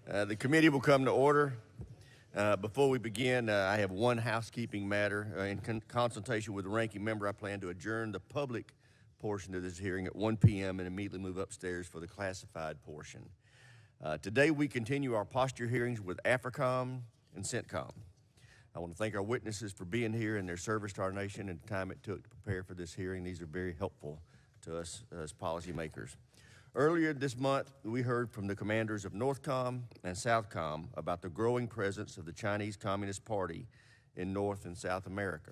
The committee will come to order. Before we begin, I have one housekeeping matter. In consultation with the ranking member, I plan to adjourn the public portion of this hearing at 1 p.m. and immediately move upstairs for the classified portion. Today, we continue our posture hearings with Africom and Centcom. I want to thank our witnesses for being here and their service to our nation and the time it took to prepare for this hearing. These are very helpful to us as policymakers. Earlier this month, we heard from the commanders of Northcom and Southcom about the growing presence of the Chinese Communist Party in North and South America.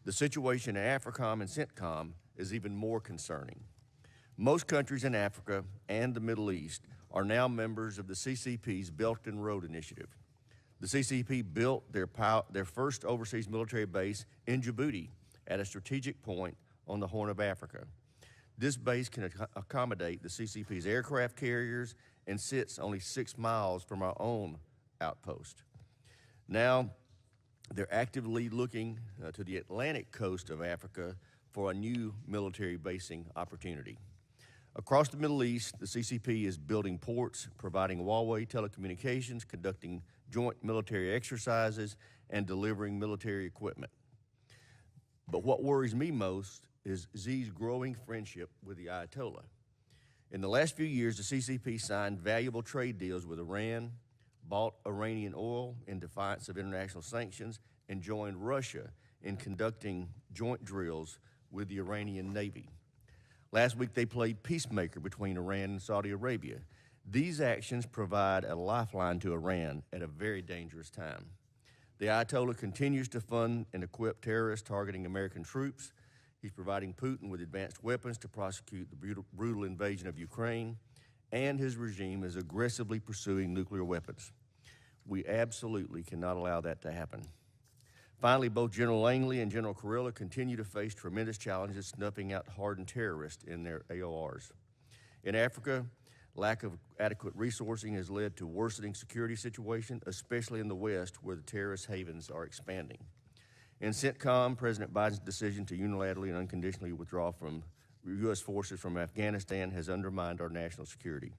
The situation in Africom and Centcom is even more concerning. Most countries in Africa and the Middle East are now members of the CCP's Belt and Road Initiative. The CCP built their first overseas military base in Djibouti at a strategic point on the Horn of Africa. This base can accommodate the CCP's aircraft carriers and sits only 6 miles from our own outpost. Now, they're actively looking to the Atlantic coast of Africa for a new military basing opportunity. Across the Middle East, the CCP is building ports, providing Huawei telecommunications, conducting joint military exercises, and delivering military equipment. But what worries me most is Xi's growing friendship with the Ayatollah. In the last few years, the CCP signed valuable trade deals with Iran, bought Iranian oil in defiance of international sanctions, and joined Russia in conducting joint drills with the Iranian Navy. Last week, they played peacemaker between Iran and Saudi Arabia. These actions provide a lifeline to Iran at a very dangerous time. The Ayatollah continues to fund and equip terrorists targeting American troops. He's providing Putin with advanced weapons to prosecute the brutal invasion of Ukraine, and his regime is aggressively pursuing nuclear weapons. We absolutely cannot allow that to happen. Finally, both General Langley and General Kurilla continue to face tremendous challenges snuffing out hardened terrorists in their AORs. In Africa, lack of adequate resourcing has led to worsening security situation, especially in the West, where the terrorist havens are expanding. In Centcom, President Biden's decision to unilaterally and unconditionally withdraw from U.S. forces from Afghanistan has undermined our national security.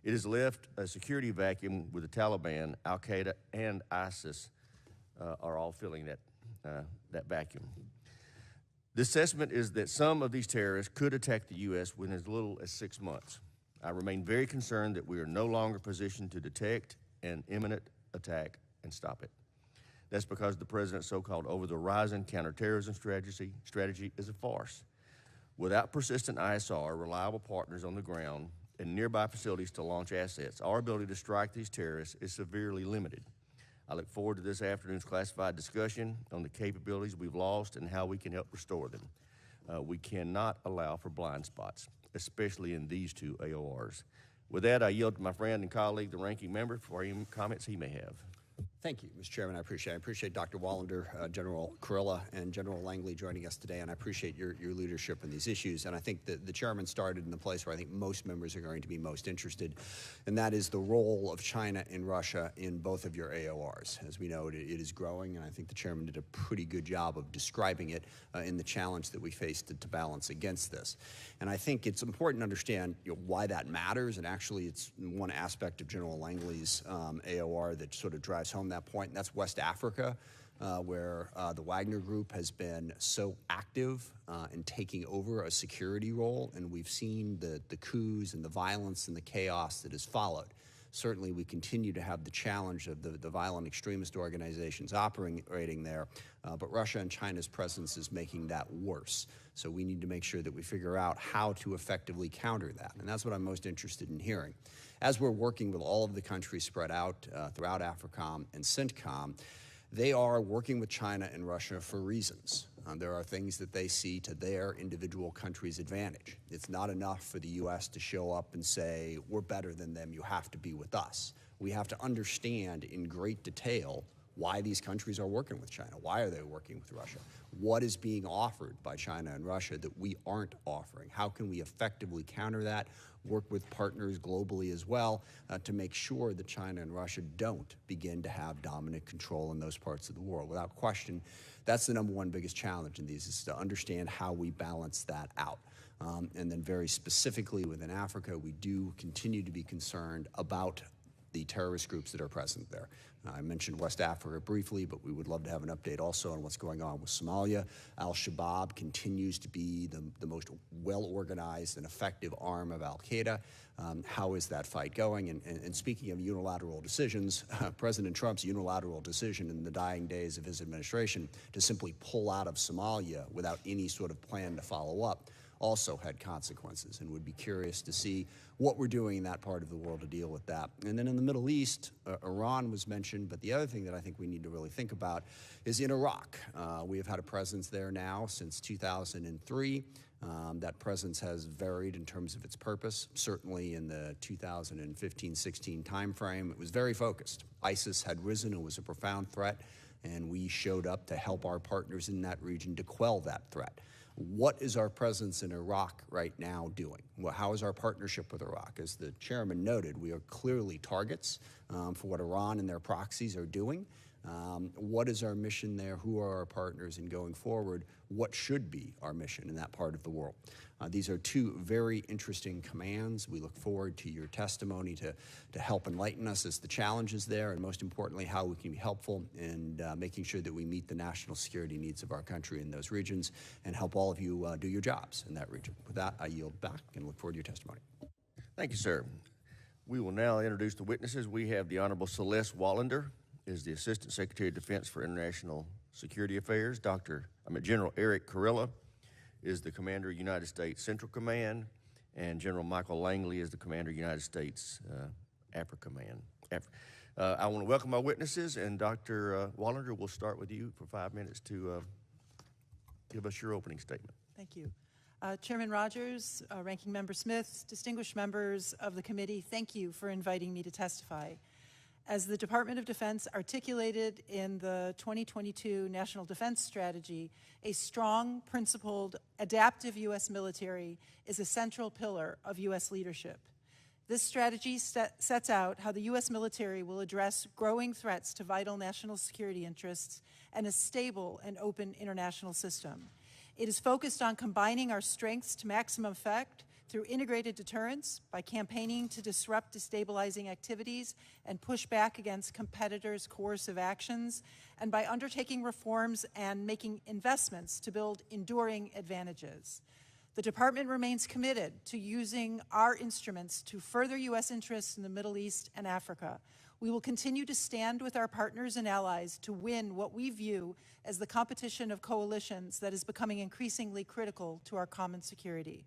It has left a security vacuum with the Taliban, Al-Qaeda, and ISIS are all filling that vacuum. The assessment is that some of these terrorists could attack the U.S. within as little as 6 months. I remain very concerned that we are no longer positioned to detect an imminent attack and stop it. That's because the president's so-called over-the-horizon counterterrorism strategy is a farce. Without persistent ISR, reliable partners on the ground, and nearby facilities to launch assets, our ability to strike these terrorists is severely limited. I look forward to this afternoon's classified discussion on the capabilities we've lost and how we can help restore them. We cannot allow for blind spots, especially in these two AORs. With that, I yield to my friend and colleague, the ranking member, for any comments he may have. Thank you, Mr. Chairman. I appreciate Dr. Wallander, General Kurilla, and General Langley joining us today, and I appreciate your leadership in these issues. And I think that the chairman started in the place where I think most members are going to be most interested, and that is the role of China and Russia in both of your AORs. As we know, it is growing, and I think the chairman did a pretty good job of describing it in the challenge that we face to balance against this. And I think it's important to understand why that matters, and actually it's one aspect of General Langley's AOR that sort of drives home that point, and that's West Africa, where the Wagner Group has been so active in taking over a security role, and we've seen the coups and the violence and the chaos that has followed. Certainly, we continue to have the challenge of the violent extremist organizations operating there, but Russia and China's presence is making that worse. So we need to make sure that we figure out how to effectively counter that, and that's what I'm most interested in hearing. As we're working with all of the countries spread out throughout Africom and Centcom, they are working with China and Russia for reasons. There are things that they see to their individual country's advantage. It's not enough for the U.S. to show up and say, we're better than them, you have to be with us. We have to understand in great detail why these countries are working with China. Why are they working with Russia? What is being offered by China and Russia that we aren't offering? How can we effectively counter that? Work with partners globally as well to make sure that China and Russia don't begin to have dominant control in those parts of the world. Without question, that's the #1 biggest challenge in these, is to understand how we balance that out. And then very specifically within Africa, we do continue to be concerned about the terrorist groups that are present there. I mentioned West Africa briefly, but we would love to have an update also on what's going on with Somalia. Al-Shabaab continues to be the most well-organized and effective arm of al-Qaeda. How is that fight going? And speaking of unilateral decisions, President Trump's unilateral decision in the dying days of his administration to simply pull out of Somalia without any sort of plan to follow up also had consequences, and would be curious to see what we're doing in that part of the world to deal with that. And then in the Middle East, Iran was mentioned, but the other thing that I think we need to really think about is in Iraq. We have had a presence there now since 2003. That presence has varied in terms of its purpose. Certainly in the 2015-16 timeframe, it was very focused. ISIS had risen, it was a profound threat, and we showed up to help our partners in that region to quell that threat. What is our presence in Iraq right now doing? Well, how is our partnership with Iraq? As the chairman noted, we are clearly targets for what Iran and their proxies are doing. What is our mission there? Who are our partners? And going forward, what should be our mission in that part of the world? These are two very interesting commands. We look forward to your testimony to help enlighten us as the challenges there, and most importantly, how we can be helpful in making sure that we meet the national security needs of our country in those regions and help all of you do your jobs in that region. With that, I yield back and look forward to your testimony. Thank you, sir. We will now introduce the witnesses. We have the Honorable Celeste Wallander, is the Assistant Secretary of Defense for International Security Affairs. General Eric Kurilla is the Commander of United States Central Command, and General Michael Langley is the Commander of United States Africom. I want to welcome my witnesses, and Dr. Wallander, we'll start with you for 5 minutes to give us your opening statement. Thank you. Chairman Rogers, Ranking Member Smith, distinguished members of the committee, thank you for inviting me to testify. As the Department of Defense articulated in the 2022 National Defense Strategy, a strong, principled, adaptive U.S. military is a central pillar of U.S. leadership. This strategy sets out how the U.S. military will address growing threats to vital national security interests and a stable and open international system. It is focused on combining our strengths to maximum effect through integrated deterrence, by campaigning to disrupt destabilizing activities and push back against competitors' coercive actions, and by undertaking reforms and making investments to build enduring advantages. The Department remains committed to using our instruments to further U.S. interests in the Middle East and Africa. We will continue to stand with our partners and allies to win what we view as the competition of coalitions that is becoming increasingly critical to our common security.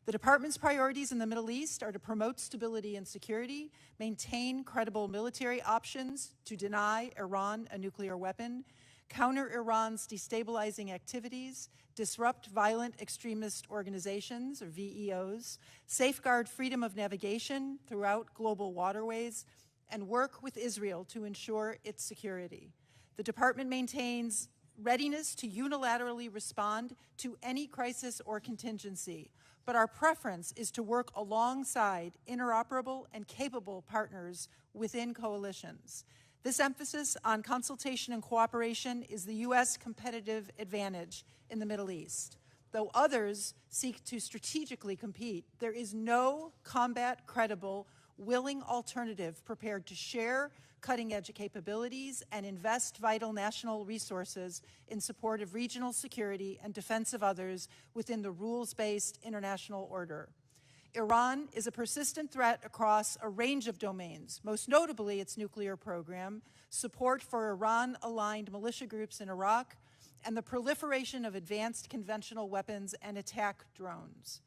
The Department's priorities in the Middle East are to promote stability and security, maintain credible military options to deny Iran a nuclear weapon, counter Iran's destabilizing activities, disrupt violent extremist organizations, or VEOs, safeguard freedom of navigation throughout global waterways, and work with Israel to ensure its security. The Department maintains readiness to unilaterally respond to any crisis or contingency, but our preference is to work alongside interoperable and capable partners within coalitions. This emphasis on consultation and cooperation is the U.S. competitive advantage in the Middle East. Though others seek to strategically compete, there is no combat credible, willing alternative prepared to share cutting-edge capabilities and invest vital national resources in support of regional security and defense of others within the rules-based international order. Iran is a persistent threat across a range of domains, most notably its nuclear program, support for Iran-aligned militia groups in Iraq, and the proliferation of advanced conventional weapons and attack drones.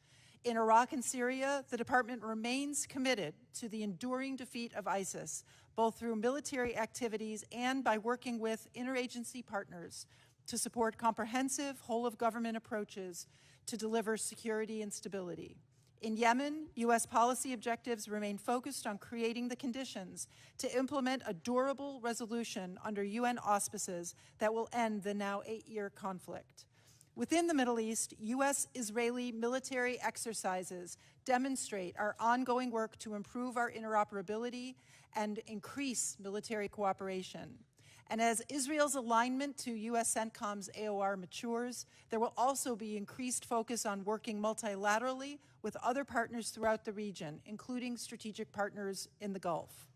In Iraq and Syria, the Department remains committed to the enduring defeat of ISIS, both through military activities and by working with interagency partners to support comprehensive whole-of-government approaches to deliver security and stability. In Yemen, U.S. policy objectives remain focused on creating the conditions to implement a durable resolution under UN auspices that will end the now 8-year conflict. Within the Middle East, U.S.-Israeli military exercises demonstrate our ongoing work to improve our interoperability and increase military cooperation. And as Israel's alignment to U.S. Centcom's AOR matures, there will also be increased focus on working multilaterally with other partners throughout the region, including strategic partners in the Gulf.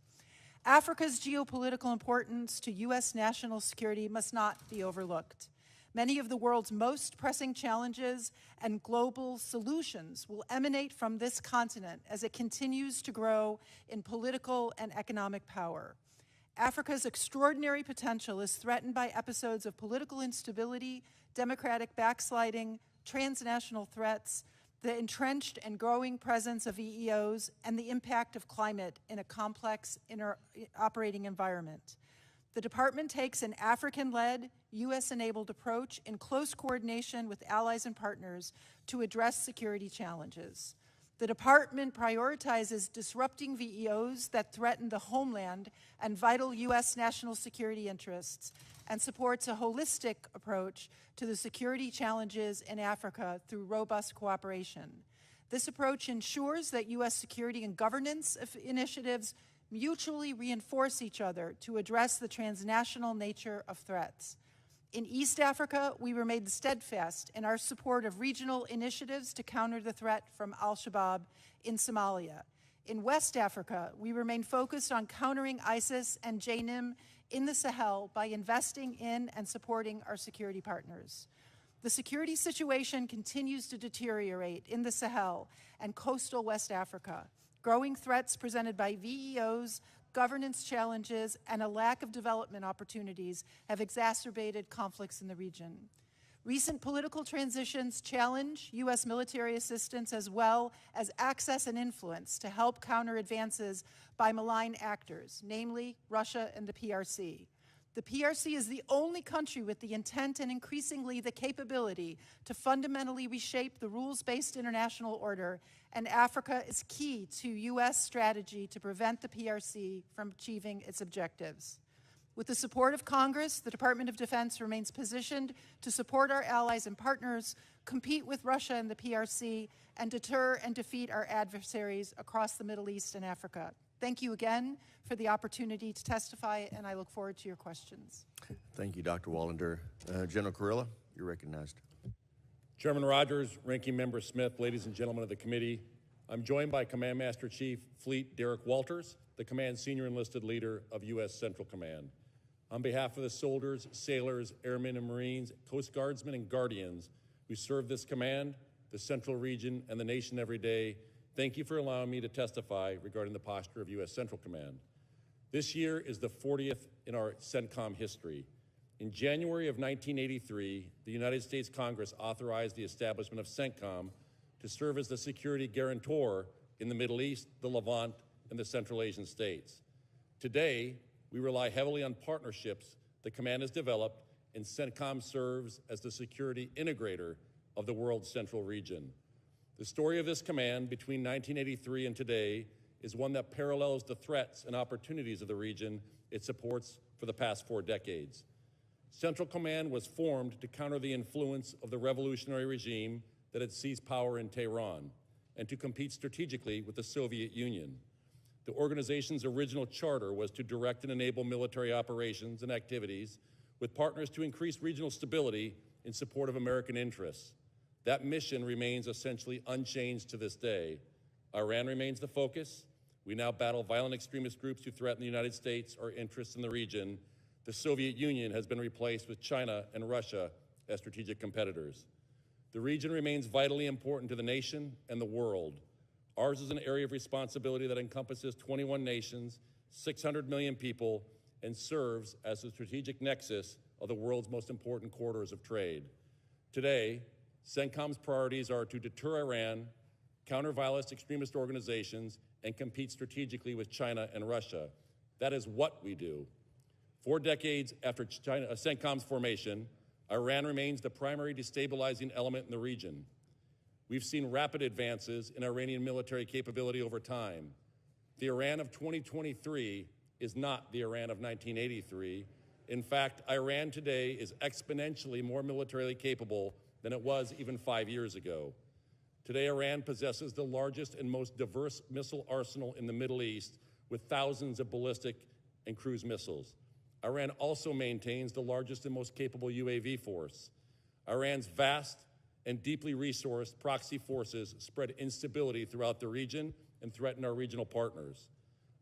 Africa's geopolitical importance to U.S. national security must not be overlooked. Many of the world's most pressing challenges and global solutions will emanate from this continent as it continues to grow in political and economic power. Africa's extraordinary potential is threatened by episodes of political instability, democratic backsliding, transnational threats, the entrenched and growing presence of EEOs, and the impact of climate in a complex operating environment. The Department takes an African-led, U.S.-enabled approach in close coordination with allies and partners to address security challenges. The Department prioritizes disrupting VEOs that threaten the homeland and vital U.S. national security interests, and supports a holistic approach to the security challenges in Africa through robust cooperation. This approach ensures that U.S. security and governance initiatives mutually reinforce each other to address the transnational nature of threats. In East Africa, we remain steadfast in our support of regional initiatives to counter the threat from al-Shabaab in Somalia. In West Africa, we remain focused on countering ISIS and JNIM in the Sahel by investing in and supporting our security partners. The security situation continues to deteriorate in the Sahel and coastal West Africa. Growing threats presented by VEOs, governance challenges, and a lack of development opportunities have exacerbated conflicts in the region. Recent political transitions challenge U.S. military assistance as well as access and influence to help counter advances by malign actors, namely Russia and the PRC. The PRC is the only country with the intent and increasingly the capability to fundamentally reshape the rules-based international order, and Africa is key to U.S. strategy to prevent the PRC from achieving its objectives. With the support of Congress, the Department of Defense remains positioned to support our allies and partners, compete with Russia and the PRC, and deter and defeat our adversaries across the Middle East and Africa. Thank you again for the opportunity to testify, and I look forward to your questions. Thank you, Dr. Wallander. General Kurilla, you're recognized. Chairman Rogers, Ranking Member Smith, ladies and gentlemen of the committee, I'm joined by Command Master Chief Fleet Derek Walters, the command's senior enlisted leader of U.S. Central Command. On behalf of the soldiers, sailors, airmen and Marines, Coast Guardsmen and Guardians who serve this command, the Central Region, and the nation every day, thank you for allowing me to testify regarding the posture of U.S. Central Command. This year is the 40th in our Centcom history. In January of 1983, the United States Congress authorized the establishment of Centcom to serve as the security guarantor in the Middle East, the Levant, and the Central Asian states. Today, we rely heavily on partnerships the command has developed, and Centcom serves as the security integrator of the world's Central Region. The story of this command between 1983 and today is one that parallels the threats and opportunities of the region it supports for the past 4 decades. Central Command was formed to counter the influence of the revolutionary regime that had seized power in Tehran and to compete strategically with the Soviet Union. The organization's original charter was to direct and enable military operations and activities with partners to increase regional stability in support of American interests. That mission remains essentially unchanged to this day. Iran remains the focus. We now battle violent extremist groups who threaten the United States or interests in the region. The Soviet Union has been replaced with China and Russia as strategic competitors. The region remains vitally important to the nation and the world. Ours is an area of responsibility that encompasses 21 nations, 600 million people, and serves as the strategic nexus of the world's most important corridors of trade. Today, CENTCOM's priorities are to deter Iran, counter violent extremist organizations, and compete strategically with China and Russia. That is what we do. 4 decades after CENTCOM's formation, Iran remains the primary destabilizing element in the region. We've seen rapid advances in Iranian military capability over time. The Iran of 2023 is not the Iran of 1983. In fact, Iran today is exponentially more militarily capable than it was even 5 years ago. Today, Iran possesses the largest and most diverse missile arsenal in the Middle East, with thousands of ballistic and cruise missiles. Iran also maintains the largest and most capable UAV force. Iran's vast and deeply resourced proxy forces spread instability throughout the region and threaten our regional partners.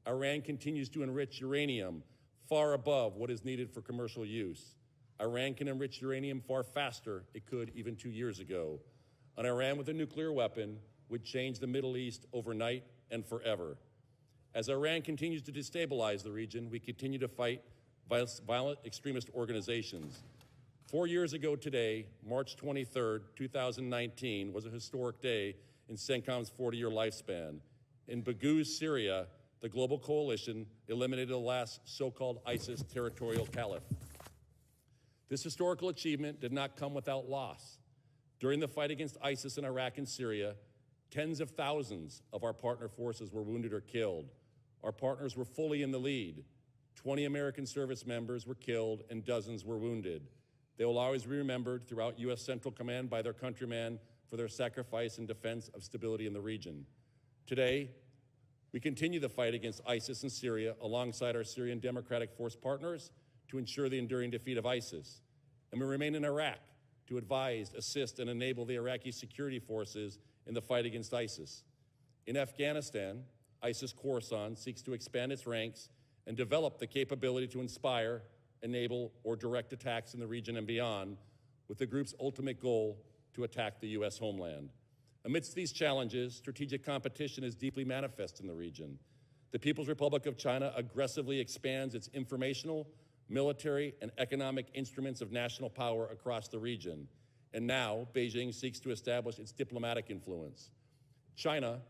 Iran continues to enrich uranium far above what is needed for commercial use. Iran can enrich uranium far faster it could even 2 years ago. An Iran with a nuclear weapon would change the Middle East overnight and forever. As Iran continues to destabilize the region, we continue to fight violent extremist organizations. 4 years ago today, March 23rd, 2019, was a historic day in Centcom's 40-year lifespan. In Baghouz, Syria, the global coalition eliminated the last so-called ISIS territorial caliph. This historical achievement did not come without loss. During the fight against ISIS in Iraq and Syria, tens of thousands of our partner forces were wounded or killed. Our partners were fully in the lead. 20 American service members were killed and dozens were wounded. They will always be remembered throughout U.S. Central Command by their countrymen for their sacrifice in defense of stability in the region. Today, we continue the fight against ISIS in Syria alongside our Syrian Democratic Force partners to ensure the enduring defeat of ISIS. And we remain in Iraq to advise, assist, and enable the Iraqi security forces in the fight against ISIS. In Afghanistan, ISIS Khorasan seeks to expand its ranks and develop the capability to inspire, enable, or direct attacks in the region and beyond, with the group's ultimate goal to attack the U.S. homeland. Amidst these challenges, strategic competition is deeply manifest in the region. The People's Republic of China aggressively expands its informational, military, and economic instruments of national power across the region. And now, Beijing seeks to establish its diplomatic influence. China,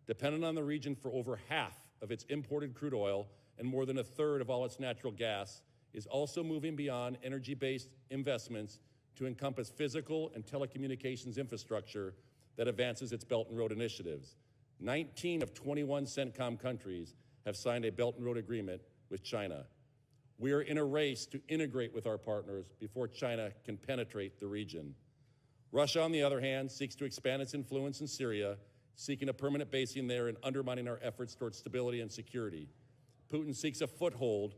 dependent on the region for over half of its imported crude oil and more than a third of all its natural gas, is also moving beyond energy-based investments to encompass physical and telecommunications infrastructure that advances its Belt and Road initiatives. 19 of 21 Centcom countries have signed a Belt and Road agreement with China. We are in a race to integrate with our partners before China can penetrate the region. Russia, on the other hand, seeks to expand its influence in Syria, seeking a permanent basing there and undermining our efforts towards stability and security. Putin seeks a foothold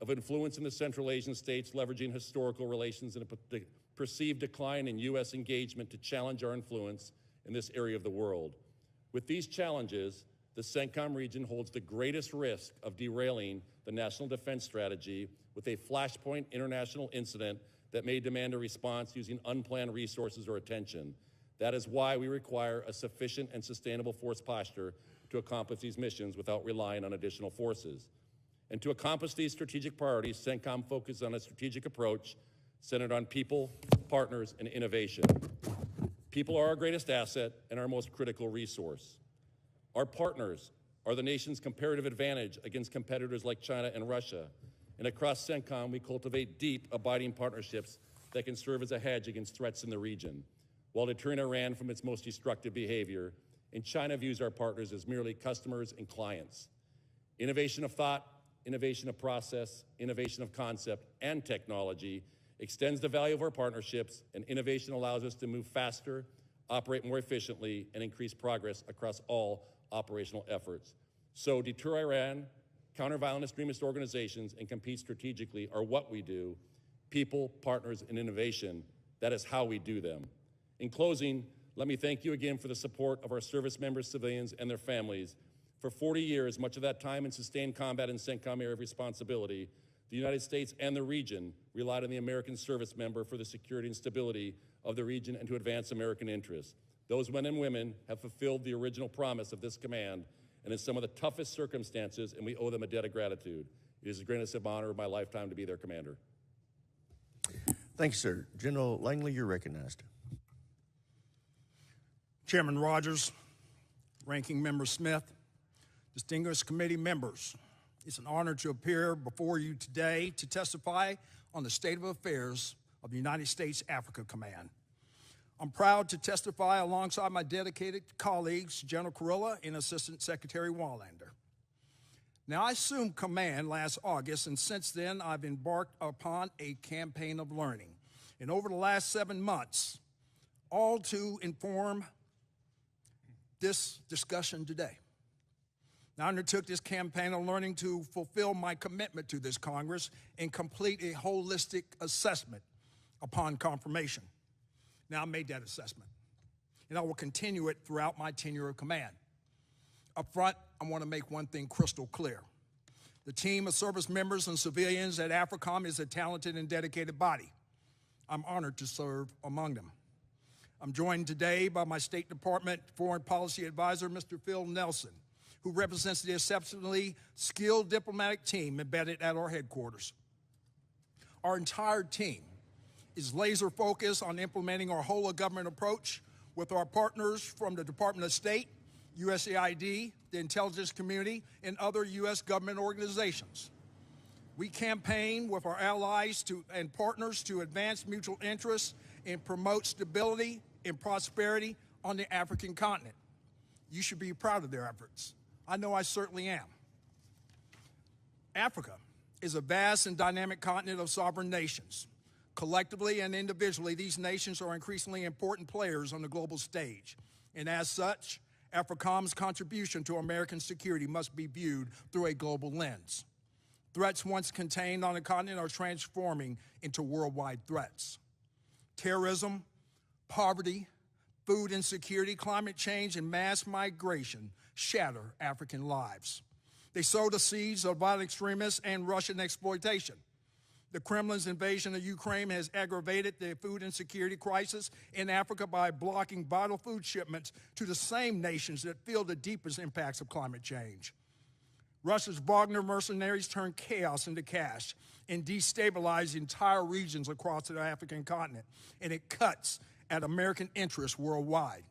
of influence in the Central Asian states, leveraging historical relations and a perceived decline in U.S. engagement to challenge our influence in this area of the world. With these challenges, the Centcom region holds the greatest risk of derailing the national defense strategy with a flashpoint international incident that may demand a response using unplanned resources or attention. That is why we require a sufficient and sustainable force posture to accomplish these missions without relying on additional forces. And to accomplish these strategic priorities, Centcom focuses on a strategic approach centered on people, partners, and innovation. People are our greatest asset and our most critical resource. Our partners are the nation's comparative advantage against competitors like China and Russia. And across Centcom, we cultivate deep, abiding partnerships that can serve as a hedge against threats in the region, while deterring Iran from its most destructive behavior. And China views our partners as merely customers and clients. Innovation of thought, innovation of process, innovation of concept, and technology extends the value of our partnerships, and innovation allows us to move faster, operate more efficiently, and increase progress across all operational efforts. So deter Iran, counter violent extremist organizations, and compete strategically are what we do. People, partners, and innovation, that is how we do them. In closing, let me thank you again for the support of our service members, civilians, and their families. For 40 years, much of that time in sustained combat and Centcom area of responsibility, the United States and the region relied on the American service member for the security and stability of the region and to advance American interests. Those men and women have fulfilled the original promise of this command and in some of the toughest circumstances, and we owe them a debt of gratitude. It is the greatest honor of my lifetime to be their commander. Thank you, sir. General Langley, you're recognized. Chairman Rogers, Ranking Member Smith, distinguished committee members, it's an honor to appear before you today to testify on the state of affairs of the United States Africa Command. I'm proud to testify alongside my dedicated colleagues, General Kurilla and Assistant Secretary Wallander. Now, I assumed command last August, and since then, I've embarked upon a campaign of learning. And over the last 7 months, all to inform this discussion today. I undertook this campaign of learning to fulfill my commitment to this Congress and complete a holistic assessment upon confirmation. Now, I made that assessment, and I will continue it throughout my tenure of command. Up front, I want to make one thing crystal clear. The team of service members and civilians at Africom is a talented and dedicated body. I'm honored to serve among them. I'm joined today by my State Department Foreign Policy Advisor, Mr. Phil Nelson, who represents the exceptionally skilled diplomatic team embedded at our headquarters. Our entire team is laser focused on implementing our whole of government approach with our partners from the Department of State, USAID, the intelligence community, and other U.S. government organizations. We campaign with our allies and partners to advance mutual interests and promote stability and prosperity on the African continent. You should be proud of their efforts. I know I certainly am. Africa is a vast and dynamic continent of sovereign nations. Collectively and individually, these nations are increasingly important players on the global stage. And as such, Africom's contribution to American security must be viewed through a global lens. Threats once contained on the continent are transforming into worldwide threats. Terrorism, poverty, food insecurity, climate change, and mass migration shatter African lives. They sow the seeds of violent extremists and Russian exploitation. The Kremlin's invasion of Ukraine has aggravated the food insecurity crisis in Africa by blocking vital food shipments to the same nations that feel the deepest impacts of climate change. Russia's Wagner mercenaries turn chaos into cash and destabilize entire regions across the African continent, and it cuts at American interests worldwide.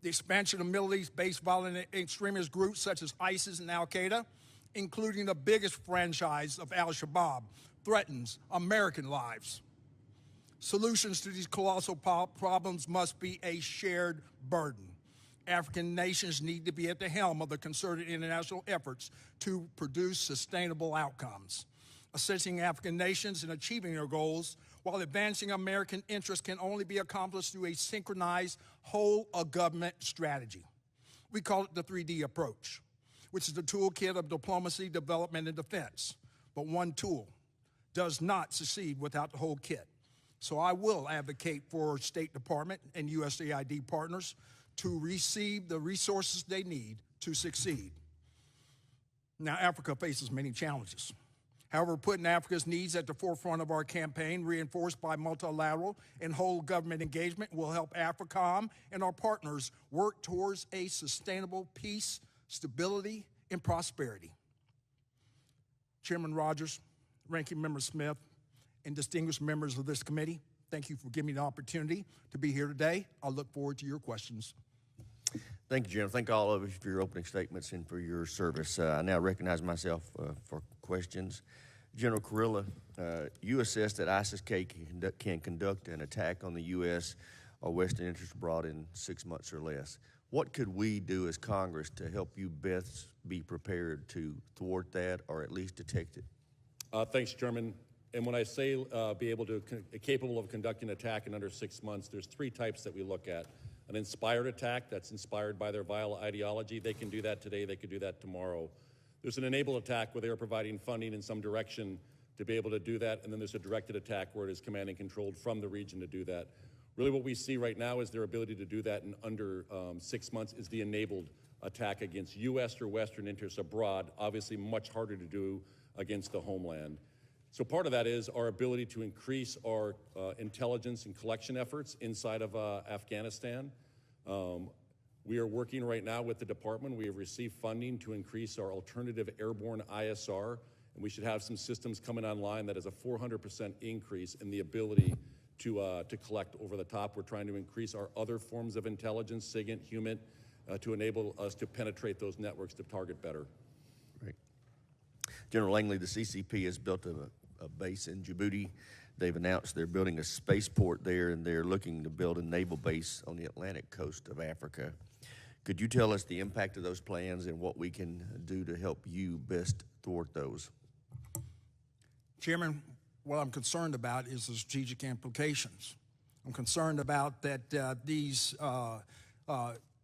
The expansion of Middle East-based violent extremist groups such as ISIS and Al-Qaeda, including the biggest franchise of Al-Shabaab, threatens American lives. Solutions to these colossal problems must be a shared burden. African nations need to be at the helm of the concerted international efforts to produce sustainable outcomes. Assisting African nations in achieving their goals while advancing American interests can only be accomplished through a synchronized whole-of-government strategy. We call it the 3D approach, which is the toolkit of diplomacy, development, and defense. But one tool does not succeed without the whole kit. So I will advocate for State Department and USAID partners to receive the resources they need to succeed. Now, Africa faces many challenges. However, putting Africa's needs at the forefront of our campaign, reinforced by multilateral and whole government engagement, will help Africom and our partners work towards a sustainable peace, stability, and prosperity. Chairman Rogers, Ranking Member Smith, and distinguished members of this committee, thank you for giving me the opportunity to be here today. I look forward to your questions. Thank you, General. Thank all of you for your opening statements and for your service. I now recognize myself for questions. General Kurilla, you assess that ISIS-K can conduct an attack on the U.S. or Western interests abroad in 6 months or less. What could we do as Congress to help you best be prepared to thwart that or at least detect it? Thanks, Chairman. And when I say capable of conducting an attack in under 6 months, there's 3 types that we look at. An inspired attack that's inspired by their vile ideology. They can do that today, they could do that tomorrow. There's an enabled attack where they are providing funding in some direction to be able to do that, and then there's a directed attack where it is command and controlled from the region to do that. Really what we see right now is their ability to do that in under 6 months is the enabled attack against U.S. or Western interests abroad, obviously much harder to do against the homeland. So part of that is our ability to increase our intelligence and collection efforts inside of Afghanistan. We are working right now with the department. We have received funding to increase our alternative airborne ISR, and we should have some systems coming online that is a 400% increase in the ability to collect over the top. We're trying to increase our other forms of intelligence, SIGINT, HUMINT, to enable us to penetrate those networks to target better. Great. General Langley, the CCP has built a base in Djibouti. They've announced they're building a spaceport there, and they're looking to build a naval base on the Atlantic coast of Africa. Could you tell us the impact of those plans and what we can do to help you best thwart those? Chairman, what I'm concerned about is the strategic implications. I'm concerned about that these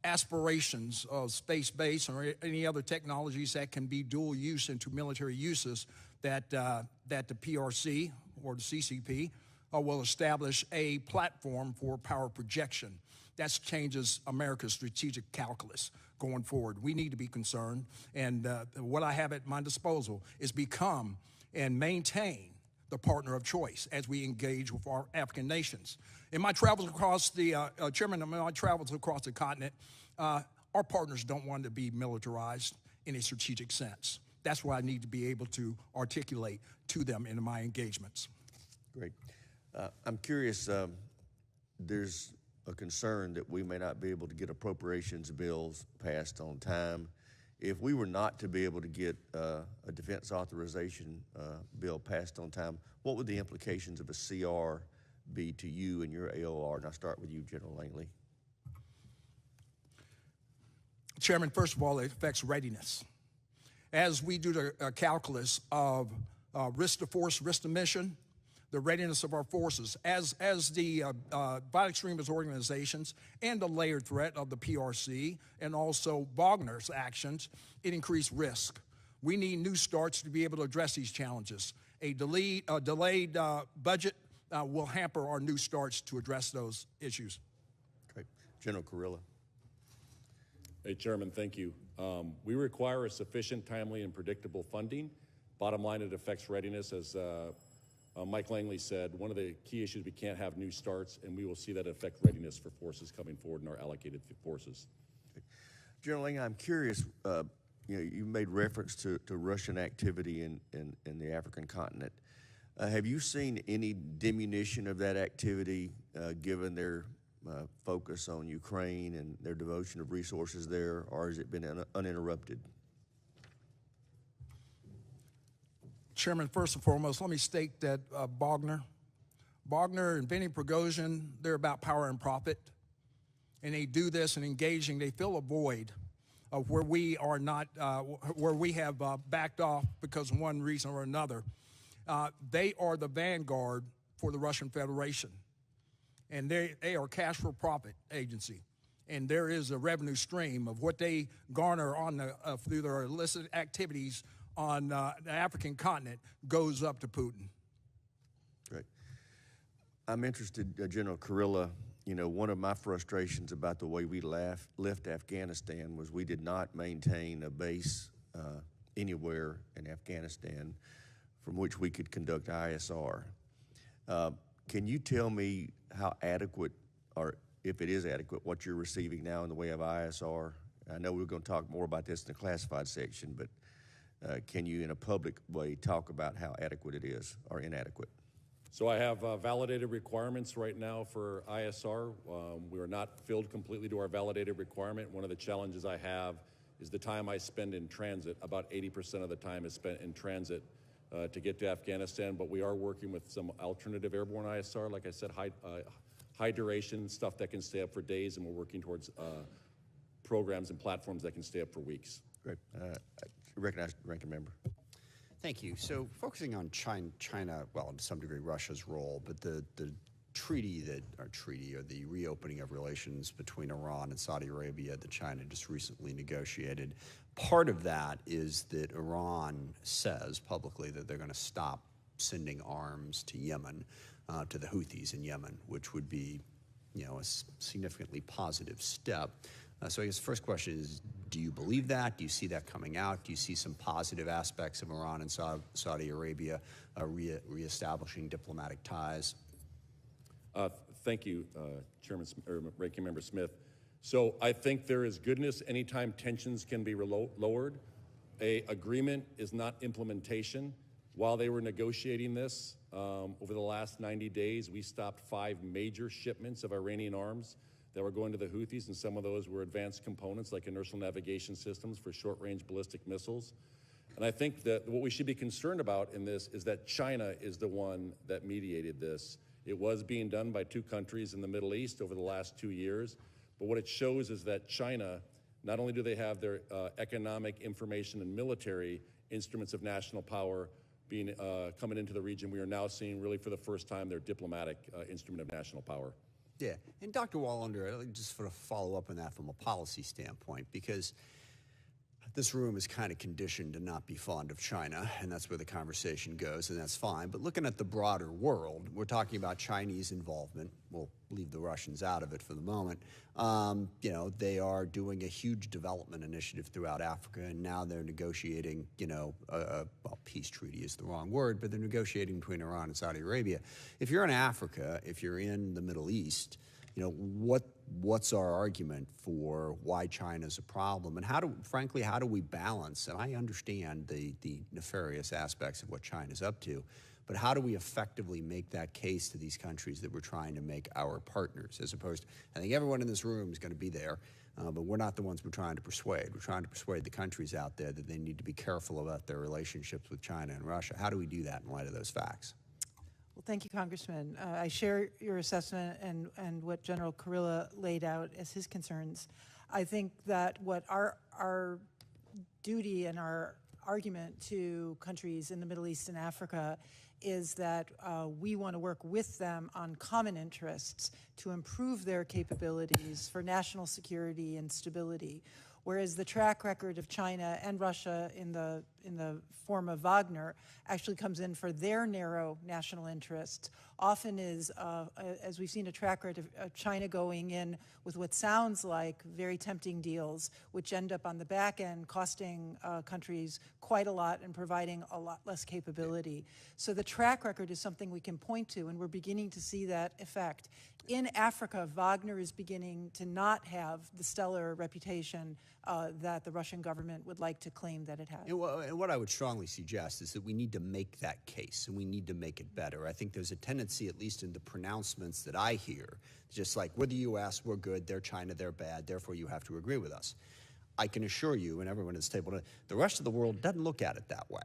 aspirations of space base or any other technologies that can be dual use into military uses that the PRC or the CCP will establish a platform for power projection that changes America's strategic calculus going forward. We need to be concerned, and what I have at my disposal is become and maintain the partner of choice as we engage with our African nations. In my travels across the, Chairman, in my travels across the continent, our partners don't want to be militarized in a strategic sense. That's what I need to be able to articulate to them in my engagements. Great. I'm curious, there's a concern that we may not be able to get appropriations bills passed on time. If we were not to be able to get a defense authorization bill passed on time, what would the implications of a CR be to you and your AOR? And I'll start with you, General Langley. Chairman, first of all, it affects readiness. As we do the calculus of risk to force, risk to mission, the readiness of our forces, as the violent extremist organizations and the layered threat of the PRC and also Wagner's actions, it increased risk. We need new starts to be able to address these challenges. A delayed budget will hamper our new starts to address those issues. Great. General Kurilla. Hey, Chairman, thank you. We require a sufficient, timely, and predictable funding. Bottom line, it affects readiness. As Mike Langley said, one of the key issues, we can't have new starts, and we will see that affect readiness for forces coming forward in our allocated forces. Okay. General Langley, I'm curious, you made reference to Russian activity in the African continent. Have you seen any diminution of that activity given their focus on Ukraine and their devotion of resources there, or has it been uninterrupted? Chairman, first and foremost, let me state that Wagner and Vinny Prigozhin, they're about power and profit. And they do this and engaging, they fill a void of where we are not, where we have backed off because of one reason or another. They are the vanguard for the Russian Federation. And they are a cash for profit agency. And there is a revenue stream of what they garner on through their illicit activities on the African continent goes up to Putin. Great. I'm interested, General Kurilla, one of my frustrations about the way we left Afghanistan was we did not maintain a base anywhere in Afghanistan from which we could conduct ISR. Can you tell me how adequate, or if it is adequate, what you're receiving now in the way of ISR? I know we're going to talk more about this in the classified section, but can you, in a public way, talk about how adequate it is or inadequate? So I have validated requirements right now for ISR. We are not filled completely to our validated requirement. One of the challenges I have is the time I spend in transit. About 80% of the time is spent in transit to get to Afghanistan, but we are working with some alternative airborne ISR, like I said, high duration, stuff that can stay up for days, and we're working towards programs and platforms that can stay up for weeks. Great. Recognize the ranking member. Thank you. So focusing on China, well, to some degree Russia's role, but the treaty or the reopening of relations between Iran and Saudi Arabia that China just recently negotiated, part of that is that Iran says publicly that they're going to stop sending arms to Yemen, to the Houthis in Yemen, which would be, a significantly positive step. So I guess the first question is, do you believe that? Do you see that coming out? Do you see some positive aspects of Iran and Saudi Arabia reestablishing diplomatic ties? Thank you, Ranking Member Smith. So I think there is goodness anytime tensions can be lowered. An agreement is not implementation. While they were negotiating this, over the last 90 days, we stopped 5 major shipments of Iranian arms that were going to the Houthis, and some of those were advanced components like inertial navigation systems for short-range ballistic missiles. And I think that what we should be concerned about in this is that China is the one that mediated this. It was being done by 2 countries in the Middle East over the last 2 years, but what it shows is that China, not only do they have their economic, information, and military instruments of national power being coming into the region, we are now seeing really for the first time their diplomatic instrument of national power. Yeah, and Dr. Wallander, I'd like just sort of follow up on that from a policy standpoint, because This room is kind of conditioned to not be fond of China, and that's where the conversation goes, and that's fine. But looking at the broader world, we're talking about Chinese involvement. We'll leave the Russians out of it for the moment. You know, they are doing a huge development initiative throughout Africa, and now they're negotiating, you know, well, peace treaty is the wrong word, but they're negotiating between Iran and Saudi Arabia. If you're in Africa, if you're in the Middle East, you know, what's our argument for why China's a problem, and frankly, how do we balance? And I understand the nefarious aspects of what China's up to, but how do we effectively make that case to these countries that we're trying to make our partners, as opposed to, I think everyone in this room is going to be there, but we're not the ones we're trying to persuade. We're trying to persuade the countries out there that they need to be careful about their relationships with China and Russia. How do we do that in light of those facts? Well, thank you, Congressman. I share your assessment and what General Kurilla laid out as his concerns. I think that what our duty and our argument to countries in the Middle East and Africa is that we want to work with them on common interests to improve their capabilities for national security and stability. Whereas the track record of China and Russia in the form of Wagner actually comes in for their narrow national interests, often is, as we've seen a track record of China going in with what sounds like very tempting deals, which end up on the back end costing countries quite a lot and providing a lot less capability. So the track record is something we can point to, and we're beginning to see that effect. In Africa, Wagner is beginning to not have the stellar reputation that the Russian government would like to claim that it has. And what I would strongly suggest is that we need to make that case, and we need to make it better. I think there's a tendency, at least in the pronouncements that I hear, just like, we're the U.S., we're good, they're China, they're bad, therefore you have to agree with us. I can assure you, and everyone at this table, the rest of the world doesn't look at it that way.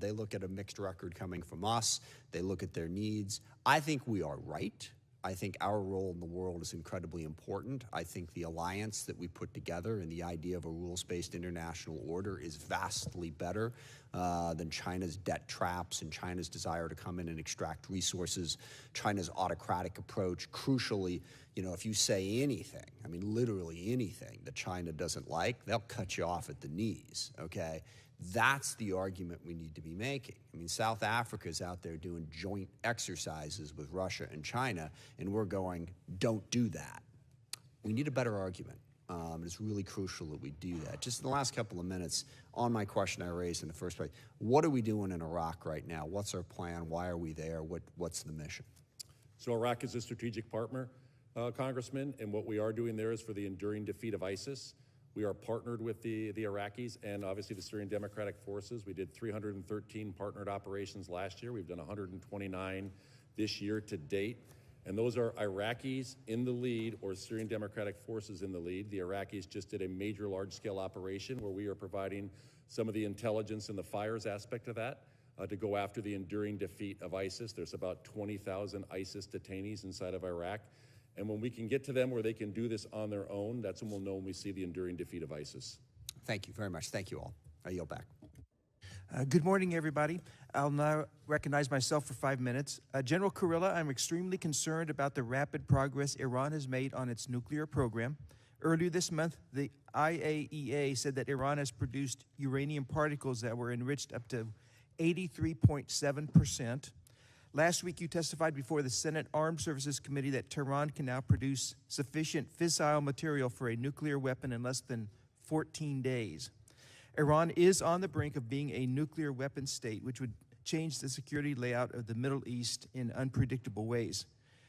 They look at a mixed record coming from us. They look at their needs. I think we are right. I think our role in the world is incredibly important. I think the alliance that we put together and the idea of a rules-based international order is vastly better than China's debt traps and China's desire to come in and extract resources, China's autocratic approach. Crucially, you know, if you say anything, I mean literally anything that China doesn't like, they'll cut you off at the knees, okay? That's the argument we need to be making. I mean, South Africa is out there doing joint exercises with Russia and China, and we're going, don't do that. We need a better argument. It's really crucial that we do that. Just in the last couple of minutes, on my question I raised in the first place, what are we doing in Iraq right now? What's our plan? Why are we there? What's the mission? So Iraq is a strategic partner, Congressman, and what we are doing there is for the enduring defeat of ISIS. We are partnered with the Iraqis and obviously the Syrian Democratic Forces. We did 313 partnered operations last year. We've done 129 this year to date. And those are Iraqis in the lead or Syrian Democratic Forces in the lead. The Iraqis just did a major large-scale operation where we are providing some of the intelligence and the fires aspect of that to go after the enduring defeat of ISIS. There's about 20,000 ISIS detainees inside of Iraq. And when we can get to them where they can do this on their own, that's when we'll know when we see the enduring defeat of ISIS. Thank you very much. Thank you all. I yield back. Good morning, everybody. I'll now recognize myself for 5 minutes. General Kurilla, I'm extremely concerned about the rapid progress Iran has made on its nuclear program. Earlier this month, the IAEA said that Iran has produced uranium particles that were enriched up to 83.7%. Last week, you testified before the Senate Armed Services Committee that Tehran can now produce sufficient fissile material for a nuclear weapon in less than 14 days. Iran is on the brink of being a nuclear weapon state, which would change the security layout of the Middle East in unpredictable ways.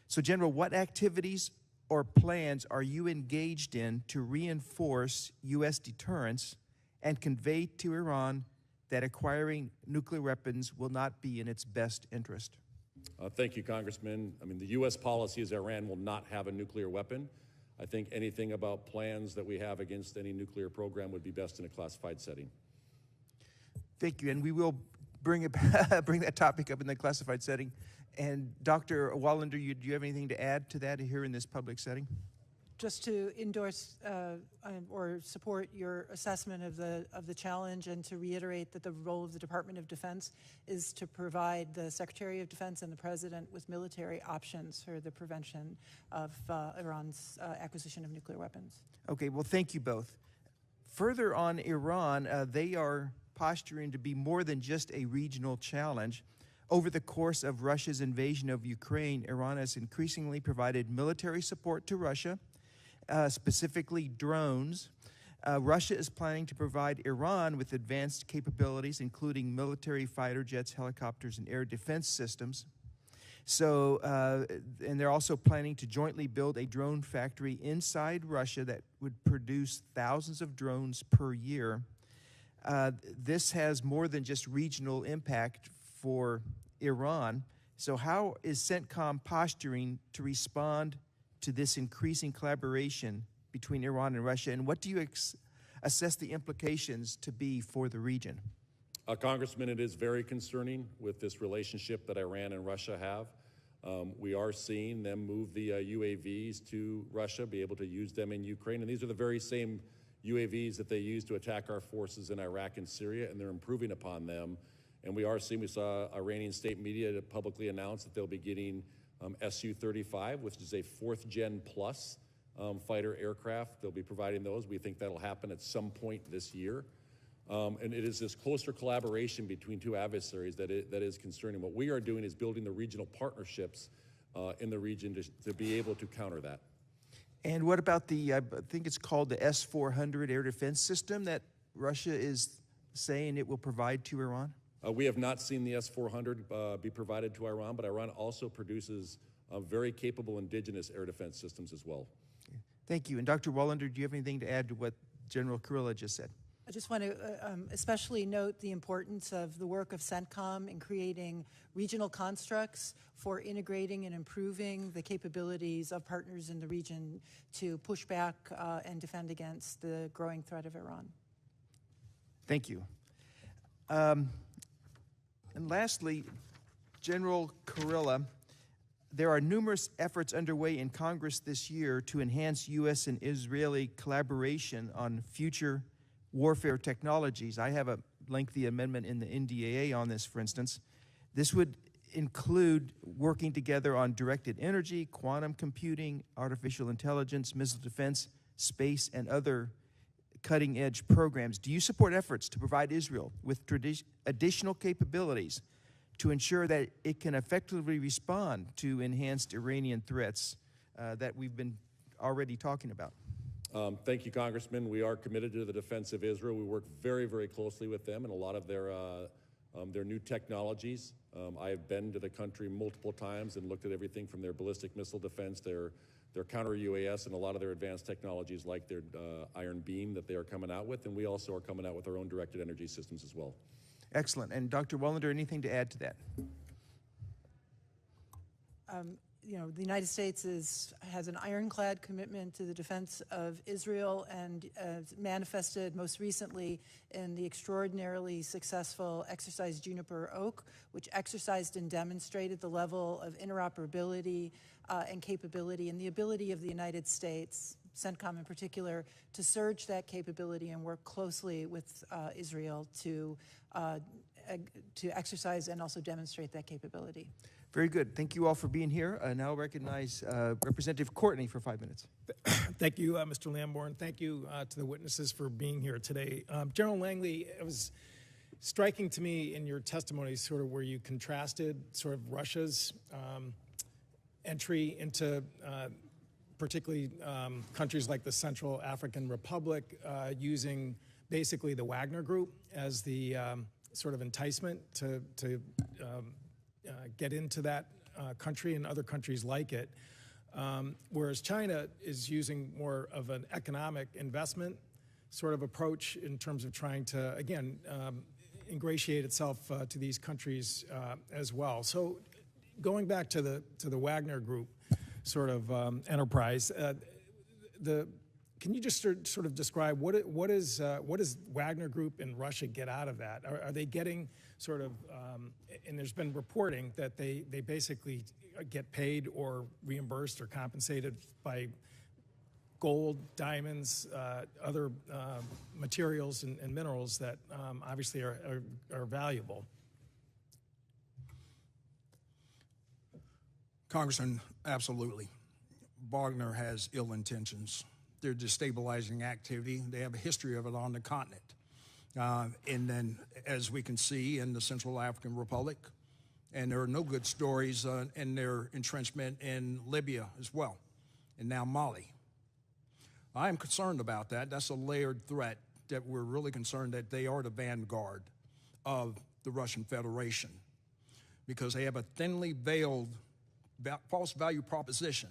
So, General, what activities or plans are you engaged in to reinforce U.S. deterrence and convey to Iran that acquiring nuclear weapons will not be in its best interest? Thank you, Congressman. I mean, the U.S. policy is Iran will not have a nuclear weapon. I think anything about plans that we have against any nuclear program would be best in a classified setting. Thank you, and we will bring that topic up in the classified setting. And Dr. Wallander, do you have anything to add to that here in this public setting? Just to endorse or support your assessment of the challenge, and to reiterate that the role of the Department of Defense is to provide the Secretary of Defense and the President with military options for the prevention of Iran's acquisition of nuclear weapons. Okay, well, thank you both. Further on Iran, they are posturing to be more than just a regional challenge. Over the course of Russia's invasion of Ukraine, Iran has increasingly provided military support to Russia, specifically drones. Russia is planning to provide Iran with advanced capabilities, including military fighter jets, helicopters, and air defense systems. So, and they're also planning to jointly build a drone factory inside Russia that would produce thousands of drones per year. This has more than just regional impact for Iran. So how is Centcom posturing to respond to this increasing collaboration between Iran and Russia, and what do you assess the implications to be for the region? Congressman, it is very concerning with this relationship that Iran and Russia have. We are seeing them move the UAVs to Russia, be able to use them in Ukraine, and these are the very same UAVs that they use to attack our forces in Iraq and Syria, and they're improving upon them. And we saw Iranian state media publicly announce that they'll be getting Su-35, which is a fourth-gen plus fighter aircraft. They'll be providing those. We think that'll happen at some point this year. And it is this closer collaboration between two adversaries that is concerning. What we are doing is building the regional partnerships in the region to be able to counter that. And what about the, I think it's called the S-400 air defense system that Russia is saying it will provide to Iran? We have not seen the S-400 be provided to Iran, but Iran also produces very capable indigenous air defense systems as well. Okay. Thank you. And Dr. Wallander, do you have anything to add to what General Kurilla just said? I just want to especially note the importance of the work of Centcom in creating regional constructs for integrating and improving the capabilities of partners in the region to push back and defend against the growing threat of Iran. Thank you. And lastly, General Kurilla, there are numerous efforts underway in Congress this year to enhance U.S. and Israeli collaboration on future warfare technologies. I have a lengthy amendment in the NDAA on this, for instance. This would include working together on directed energy, quantum computing, artificial intelligence, missile defense, space, and other cutting-edge programs. Do you support efforts to provide Israel with additional capabilities to ensure that it can effectively respond to enhanced Iranian threats that we've been already talking about? Thank you, Congressman. We are committed to the defense of Israel. We work very, very closely with them and a lot of their new technologies. I have been to the country multiple times and looked at everything from their ballistic missile defense, their counter-UAS, and a lot of their advanced technologies like their Iron Beam that they are coming out with, and we also are coming out with our own directed energy systems as well. Excellent. And Dr. Wallander, anything to add to that? You know, the United States has an ironclad commitment to the defense of Israel and manifested most recently in the extraordinarily successful Exercise Juniper Oak, which exercised and demonstrated the level of interoperability and capability and the ability of the United States, Centcom in particular, to surge that capability and work closely with Israel to exercise and also demonstrate that capability. Very good. Thank you all for being here. I now recognize Representative Courtney for 5 minutes. Thank you, Mr. Lamborn. Thank you to the witnesses for being here today. General Langley, it was striking to me in your testimony sort of where you contrasted sort of Russia's entry into particularly countries like the Central African Republic using basically the Wagner Group as the sort of enticement to get into that country and other countries like it, whereas China is using more of an economic investment sort of approach in terms of trying to, again, ingratiate itself to these countries as well. So going back to the Wagner Group sort of enterprise, can you just sort of describe what does Wagner Group in Russia get out of that? Are they getting sort of, and there's been reporting that they basically get paid or reimbursed or compensated by gold, diamonds, other materials and minerals that obviously are valuable? Congressman, absolutely. Wagner has ill intentions their destabilizing activity. They have a history of it on the continent. And then, as we can see in the Central African Republic, and there are no good stories in their entrenchment in Libya as well, and now Mali. I am concerned about that. That's a layered threat that we're really concerned that they are the vanguard of the Russian Federation, because they have a thinly veiled false value proposition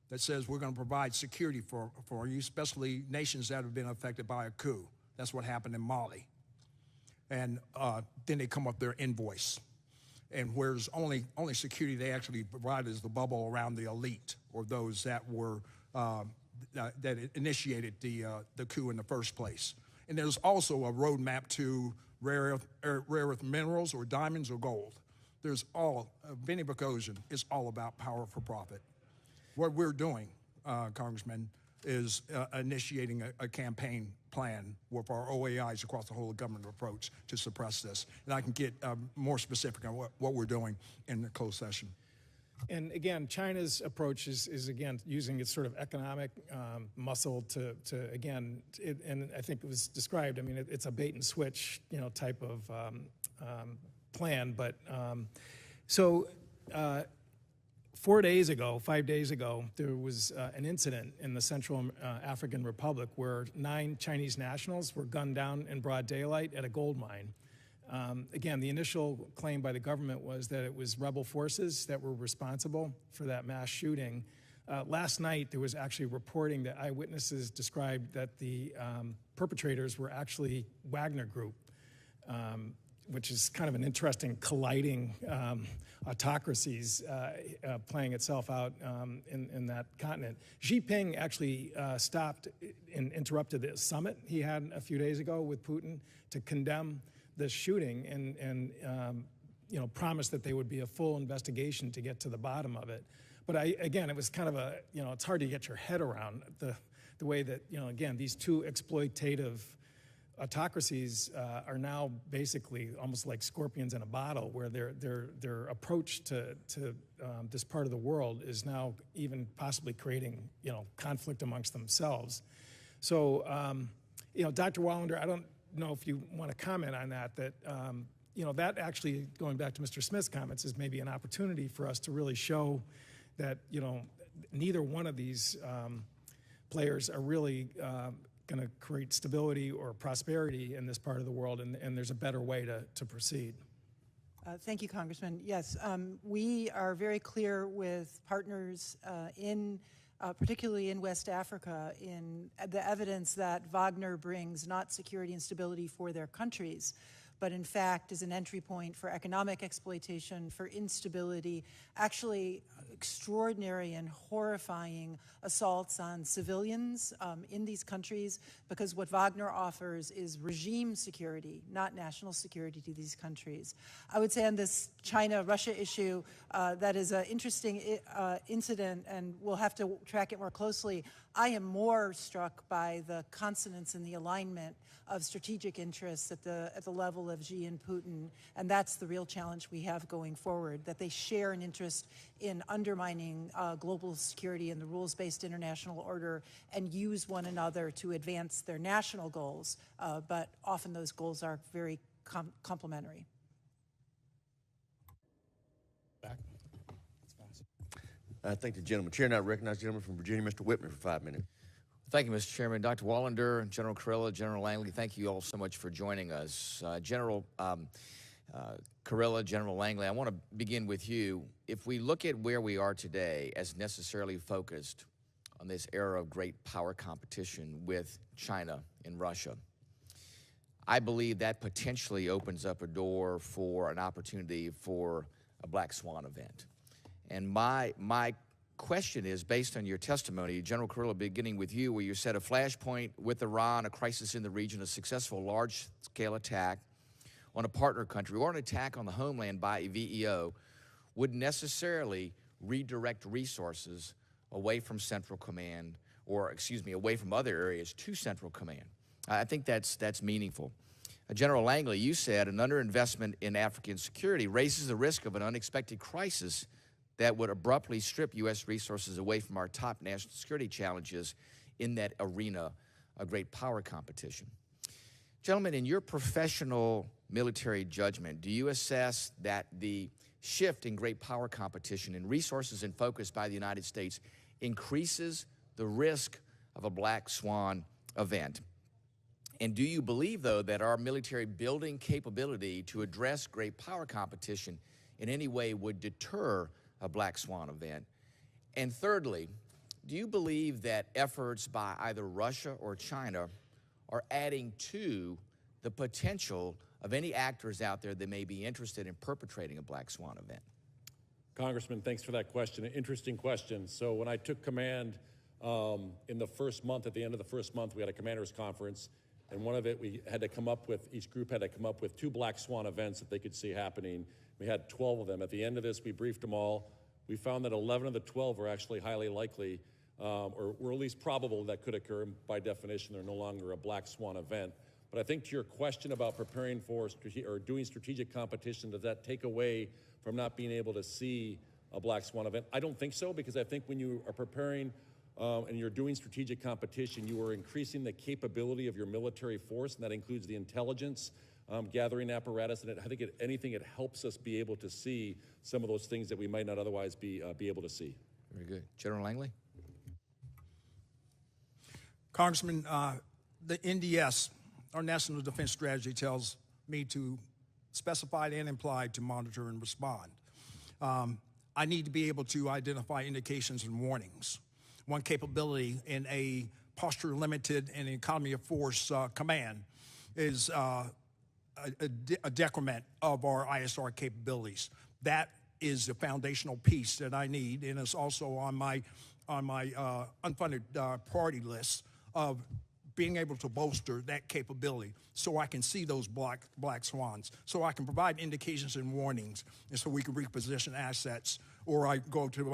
that says we're going to provide security for you, especially nations that have been affected by a coup. That's what happened in Mali. And then they come up their invoice. And whereas only security they actually provide is the bubble around the elite, or those that were that initiated the coup in the first place. And there's also a roadmap to rare earth minerals or diamonds or gold. There's Benny Boghossian is all about power for profit. What we're doing, Congressman, is initiating a campaign plan with our OAIs across the whole government approach to suppress this. And I can get more specific on what we're doing in the closed session. And again, China's approach is again, using its sort of economic muscle to again, and I think it was described, I mean, it's a bait and switch, type of plan. But so 5 days ago, there was an incident in the Central African Republic where 9 Chinese nationals were gunned down in broad daylight at a gold mine. Again, the initial claim by the government was that it was rebel forces that were responsible for that mass shooting. Last night, there was actually reporting that eyewitnesses described that the perpetrators were actually Wagner Group, which is kind of an interesting colliding autocracies playing itself out in that continent. Xi Jinping actually stopped and interrupted the summit he had a few days ago with Putin to condemn this shooting and promised that there would be a full investigation to get to the bottom of it. But again, it was kind of it's hard to get your head around the way that, again, these two exploitative autocracies are now basically almost like scorpions in a bottle, where their approach to this part of the world is now even possibly creating conflict amongst themselves. So Dr. Wallander, I don't know if you want to comment on that. That actually, going back to Mr. Smith's comments, is maybe an opportunity for us to really show that neither one of these players are really going to create stability or prosperity in this part of the world, and there's a better way to proceed. Thank you, Congressman. Yes, we are very clear with partners particularly in West Africa, in the evidence that Wagner brings not security and stability for their countries, but in fact is an entry point for economic exploitation, for instability, actually extraordinary and horrifying assaults on civilians in these countries, because what Wagner offers is regime security, not national security to these countries. I would say on this China-Russia issue, that is an interesting incident, and we'll have to track it more closely. I am more struck by the consonance and the alignment of strategic interests at the level of Xi and Putin, and that's the real challenge we have going forward, that they share an interest in undermining global security and the rules-based international order and use one another to advance their national goals, but often those goals are very complementary. I thank the gentleman. Chair now recognizes the gentleman from Virginia, Mr. Whitman, for 5 minutes. Thank you, Mr. Chairman. Dr. Wallander, General Kurilla, General Langley, thank you all so much for joining us. General Kurilla, General Langley, I want to begin with you. If we look at where we are today as necessarily focused on this era of great power competition with China and Russia, I believe that potentially opens up a door for an opportunity for a black swan event. And my question is, based on your testimony, General Kurilla, beginning with you, where you said a flashpoint with Iran, a crisis in the region, a successful large-scale attack on a partner country, or an attack on the homeland by a VEO would necessarily redirect resources away from Central Command, or, excuse me, away from other areas to Central Command. I think that's meaningful. General Langley, you said an underinvestment in African security raises the risk of an unexpected crisis that would abruptly strip U.S. resources away from our top national security challenges in that arena, a great power competition. Gentlemen, in your professional military judgment, do you assess that the shift in great power competition and resources and focus by the United States increases the risk of a black swan event? And do you believe, though, that our military building capability to address great power competition in any way would deter a black swan event? And thirdly, do you believe that efforts by either Russia or China are adding to the potential of any actors out there that may be interested in perpetrating a black swan event? Congressman, thanks for that question. An interesting question. So when I took command in the first month, at the end of the first month, we had a commander's conference, and one of it, each group had to come up with 2 black swan events that they could see happening. We had 12 of them. At the end of this, we briefed them all. We found that 11 of the 12 were actually highly likely, or were at least probable that could occur. And by definition, they're no longer a black swan event. But I think to your question about preparing for or doing strategic competition, does that take away from not being able to see a black swan event? I don't think so, because I think when you are preparing and you're doing strategic competition, you are increasing the capability of your military force, and that includes the intelligence gathering apparatus. And I think it helps us be able to see some of those things that we might not otherwise be able to see. Very good. General Langley? Congressman, the NDS, our National Defense Strategy, tells me to specify and imply to monitor and respond. I need to be able to identify indications and warnings. One capability in a posture-limited and economy of force command is a decrement of our ISR capabilities. That is the foundational piece that I need, and it's also on my unfunded priority list of being able to bolster that capability so I can see those black swans, so I can provide indications and warnings, and so we can reposition assets. Or I go to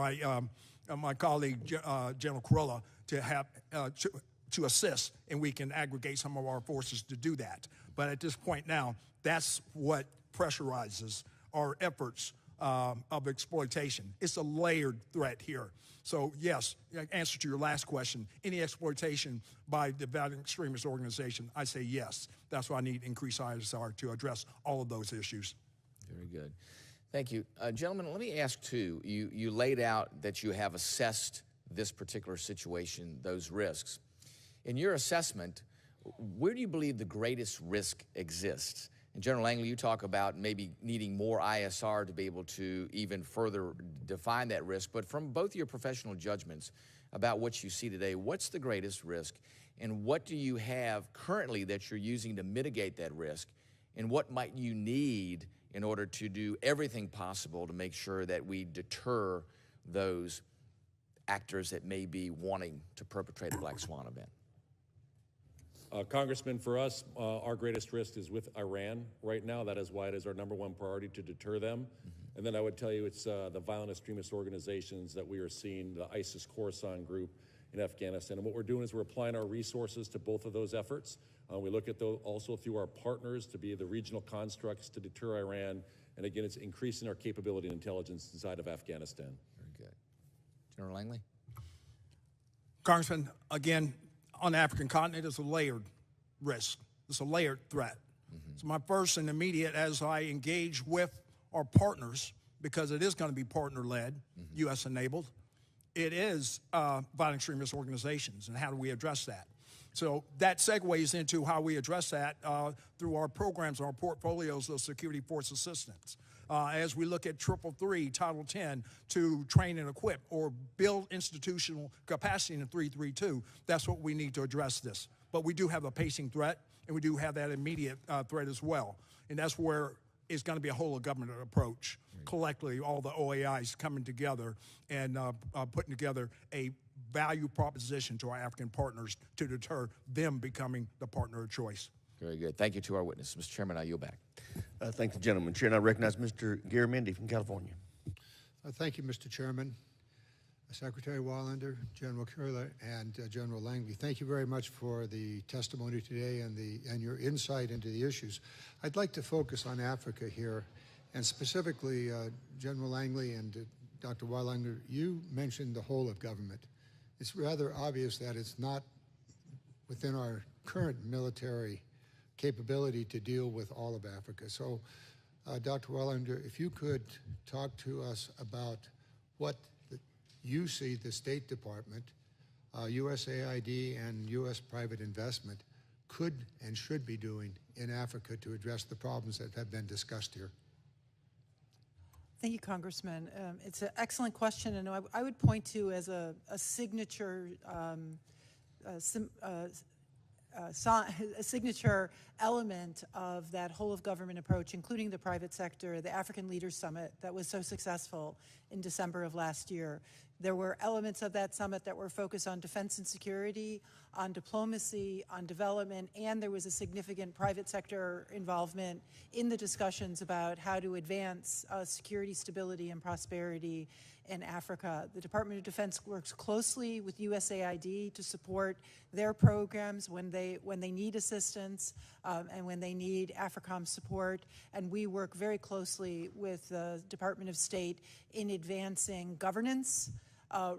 my colleague, General Kurilla, to assist, and we can aggregate some of our forces to do that. But at this point now, that's what pressurizes our efforts of exploitation. It's a layered threat here. So yes, answer to your last question, any exploitation by the violent extremist organization, I say yes. That's why I need increased ISR to address all of those issues. Very good. Thank you. Gentlemen, let me ask too, you laid out that you have assessed this particular situation, those risks. In your assessment, where do you believe the greatest risk exists? And General Langley, you talk about maybe needing more ISR to be able to even further define that risk. But from both your professional judgments about what you see today, what's the greatest risk? And what do you have currently that you're using to mitigate that risk? And what might you need in order to do everything possible to make sure that we deter those actors that may be wanting to perpetrate a black swan event? Congressman, for us, our greatest risk is with Iran right now. That is why it is our #1 priority to deter them. And then I would tell you it's the violent extremist organizations that we are seeing, the ISIS Khorasan group in Afghanistan. And what we're doing is we're applying our resources to both of those efforts. We look at those also through our partners to be the regional constructs to deter Iran. And again, it's increasing our capability and intelligence inside of Afghanistan. Very good. General Langley? Congressman, again, on the African continent, it's a layered risk. It's a layered threat. So my first and immediate, as I engage with our partners, because it is going to be partner-led, U.S.-enabled, it is violent extremist organizations, and how do we address that? So that segues into how we address that through our programs, our portfolios of security force assistance. As we look at 333, Title 10, to train and equip or build institutional capacity in 332, that's what we need to address this. But we do have a pacing threat, and we do have that immediate threat as well. And that's where it's going to be a whole of government approach. Collectively, all the OAIs coming together and putting together a value proposition to our African partners to deter them becoming the partner of choice. Very good. Thank you to our witness. Mr. Chairman, I yield back. Thank the gentleman. Chair, and I recognize Mr. Garamendi from California. Thank you, Mr. Chairman. Secretary Wallander, General Kurilla, and General Langley, thank you very much for the testimony today and your insight into the issues. I'd like to focus on Africa here, and specifically, General Langley and Dr. Wallander, you mentioned the whole of government. It's rather obvious that it's not within our current military capability to deal with all of Africa. So, Dr. Wallander, if you could talk to us about what you see the State Department, USAID, and U.S. private investment could and should be doing in Africa to address the problems that have been discussed here. Thank you, Congressman. It's an excellent question, and I would point to as a signature a signature element of that whole of government approach, including the private sector, the African Leaders Summit that was so successful in December of last year. There were elements of that summit that were focused on defense and security, on diplomacy, on development, and there was a significant private sector involvement in the discussions about how to advance security, stability, and prosperity in Africa. The Department of Defense works closely with USAID to support their programs when they need assistance and when they need Africom support. And we work very closely with the Department of State in advancing governance,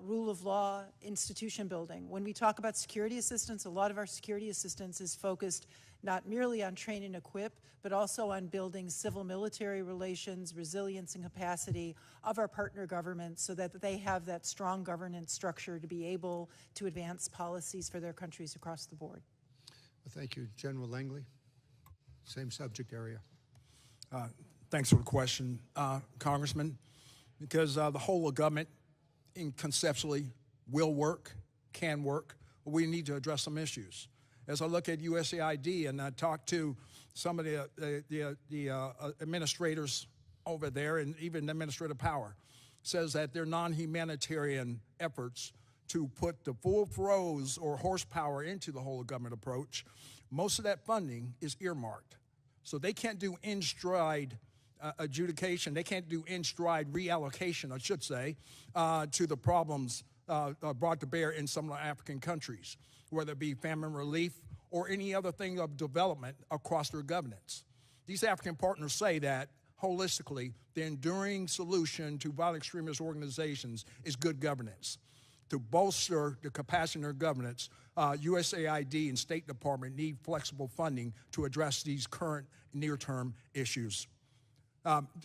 rule of law, institution building. When we talk about security assistance, a lot of our security assistance is focused not merely on train and equip, but also on building civil-military relations, resilience, and capacity of our partner governments so that they have that strong governance structure to be able to advance policies for their countries across the board. Well, thank you. General Langley, same subject area. Thanks for the question, Congressman, because the whole of government conceptually will work, can work, but we need to address some issues. As I look at USAID and I talk to some of the administrators over there, and even administrative power, says that their non-humanitarian efforts to put the full throws or horsepower into the whole of government approach, most of that funding is earmarked. So they can't do in-stride adjudication, they can't do in-stride reallocation, I should say, to the problems brought to bear in some of the African countries, whether it be famine relief or any other thing of development across their governance. These African partners say that, holistically, the enduring solution to violent extremist organizations is good governance. To bolster the capacity in their governance, USAID and State Department need flexible funding to address these current near-term issues.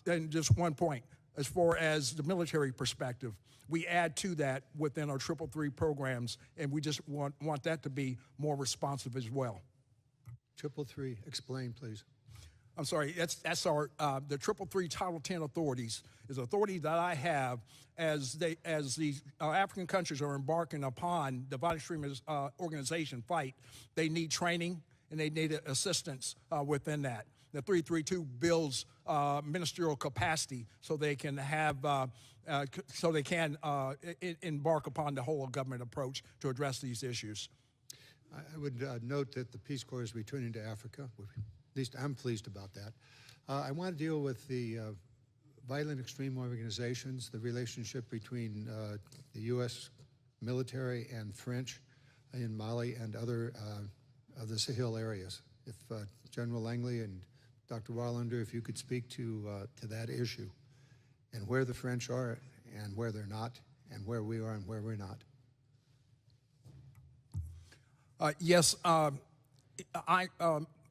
And just one point, as far as the military perspective, we add to that within our 333 programs, and we just want that to be more responsive as well. 333, explain, please. I'm sorry, that's our, the 333 Title 10 authorities is authority that I have as these African countries are embarking upon the violent extremist organization fight. They need training and they need assistance within that. The 332 builds ministerial capacity so they can have, embark upon the whole of government approach to address these issues. I would note that the Peace Corps is returning to Africa. At least I'm pleased about that. I want to deal with the violent extreme organizations, the relationship between the U.S. military and French in Mali and other of the Sahel areas. If General Langley and Dr. Wallander, if you could speak to that issue and where the French are and where they're not, and where we are and where we're not. Yes,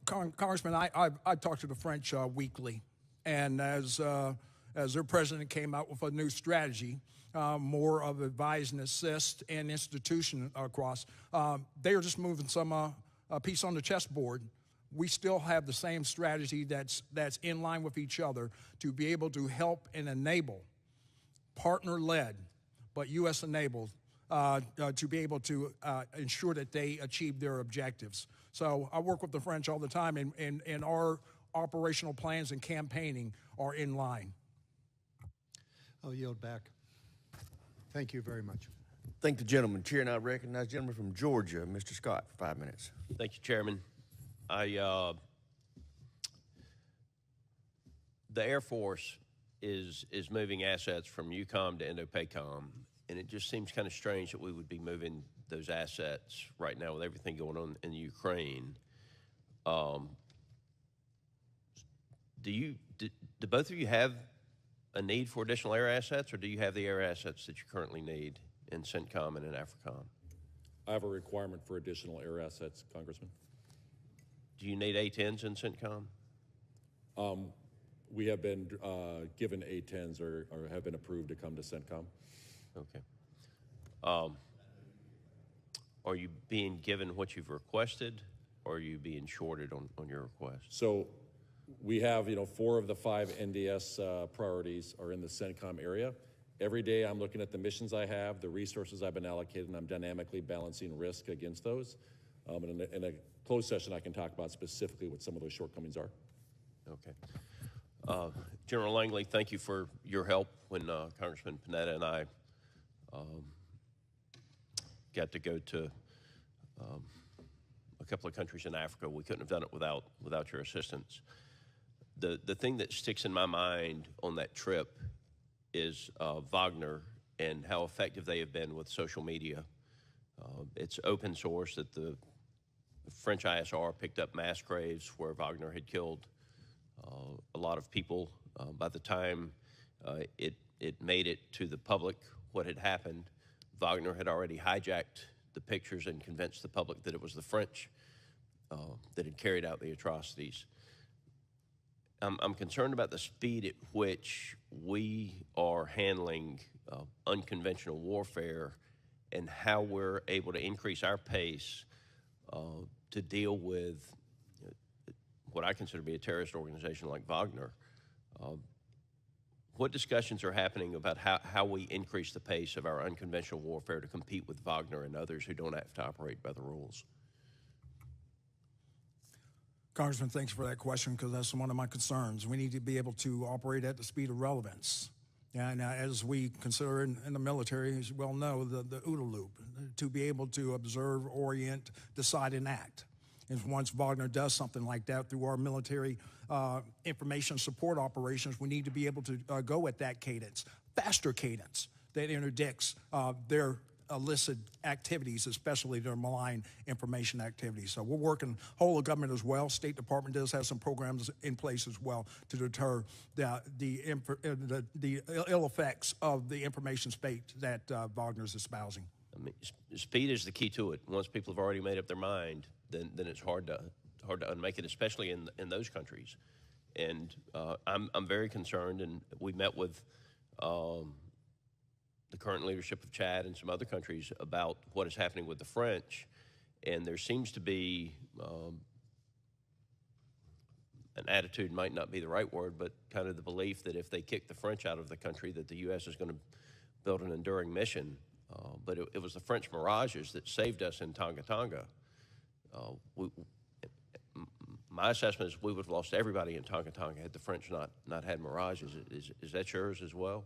Congressman, I talk to the French weekly, and as their president came out with a new strategy, more of advise and assist and institution across, they are just moving some a piece on the chessboard. We still have the same strategy that's in line with each other to be able to help and enable, partner-led, but U.S. enabled, to be able to ensure that they achieve their objectives. So I work with the French all the time, and our operational plans and campaigning are in line. I'll yield back. Thank you very much. Thank the gentleman. Chair, and I recognize the gentleman from Georgia, Mr. Scott, for 5 minutes. Thank you, Chairman. The Air Force is moving assets from EUCOM to INDOPACOM, and it just seems kind of strange that we would be moving those assets right now with everything going on in Ukraine. Do both of you have a need for additional air assets, or do you have the air assets that you currently need in Centcom and in Africom? I have a requirement for additional air assets, Congressman. Do you need A-10s in Centcom? We have been given A-10s or have been approved to come to Centcom. Okay. Are you being given what you've requested, or are you being shorted on your request? So we have, 4 of the 5 NDS priorities are in the Centcom area. Every day I'm looking at the missions I have, the resources I've been allocated, and I'm dynamically balancing risk against those. And in a closed session, I can talk about specifically what some of those shortcomings are. Okay. General Langley, thank you for your help when Congressman Panetta and I got to go to a couple of countries in Africa. We couldn't have done it without your assistance. The thing that sticks in my mind on that trip is Wagner and how effective they have been with social media. It's open source that the French ISR picked up mass graves where Wagner had killed a lot of people. By the time it made it to the public what had happened, Wagner had already hijacked the pictures and convinced the public that it was the French that had carried out the atrocities. I'm concerned about the speed at which we are handling unconventional warfare and how we're able to increase our pace to deal with what I consider to be a terrorist organization like Wagner. What discussions are happening about how we increase the pace of our unconventional warfare to compete with Wagner and others who don't have to operate by the rules? Congressman, thanks for that question, because that's one of my concerns. We need to be able to operate at the speed of relevance. And as we consider in the military, as you well know, the OODA loop, to be able to observe, orient, decide, and act. And once Wagner does something like that through our military information support operations, we need to be able to go at that cadence, faster cadence that interdicts their illicit activities, especially their malign information activities. So we're working whole of government as well. State Department does have some programs in place as well to deter the ill effects of the information space that Wagner's espousing. I mean, speed is the key to it. Once people have already made up their mind, then it's hard to unmake it, especially in those countries. And I'm very concerned, and we met with the current leadership of Chad and some other countries about what is happening with the French, and there seems to be an attitude, might not be the right word, but kind of the belief that if they kick the French out of the country, that the U.S. is going to build an enduring mission. But it was the French Mirages that saved us in Tonga Tonga. My assessment is we would have lost everybody in Tonga Tonga had the French not had Mirages. Is that yours as well?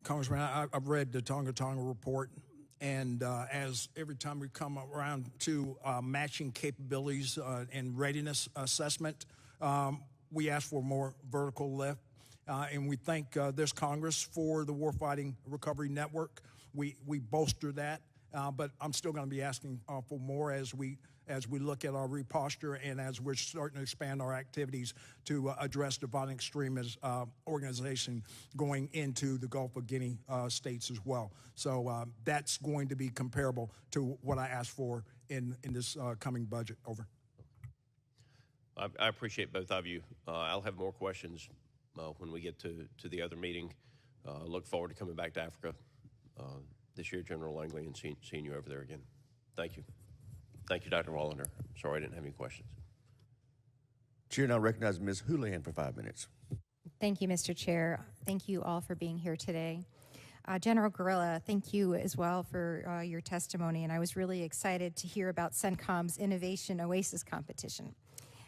Congressman, I've read the Tonga Tonga report, and as every time we come around to matching capabilities and readiness assessment, we ask for more vertical lift, and we thank this Congress for the Warfighting Recovery Network. We bolster that, but I'm still going to be asking for more as we look at our reposture and as we're starting to expand our activities to address the violent extremist organization going into the Gulf of Guinea states as well. So that's going to be comparable to what I asked for in this coming budget. Over. I appreciate both of you. I'll have more questions when we get to the other meeting. Look forward to coming back to Africa this year, General Langley, and seeing you over there again. Thank you. Thank you, Dr. Wallander. Sorry I didn't have any questions. Chair now recognizes Ms. Houlihan for 5 minutes. Thank you, Mr. Chair. Thank you all for being here today. General Kurilla, thank you as well for your testimony, and I was really excited to hear about Centcom's Innovation Oasis competition.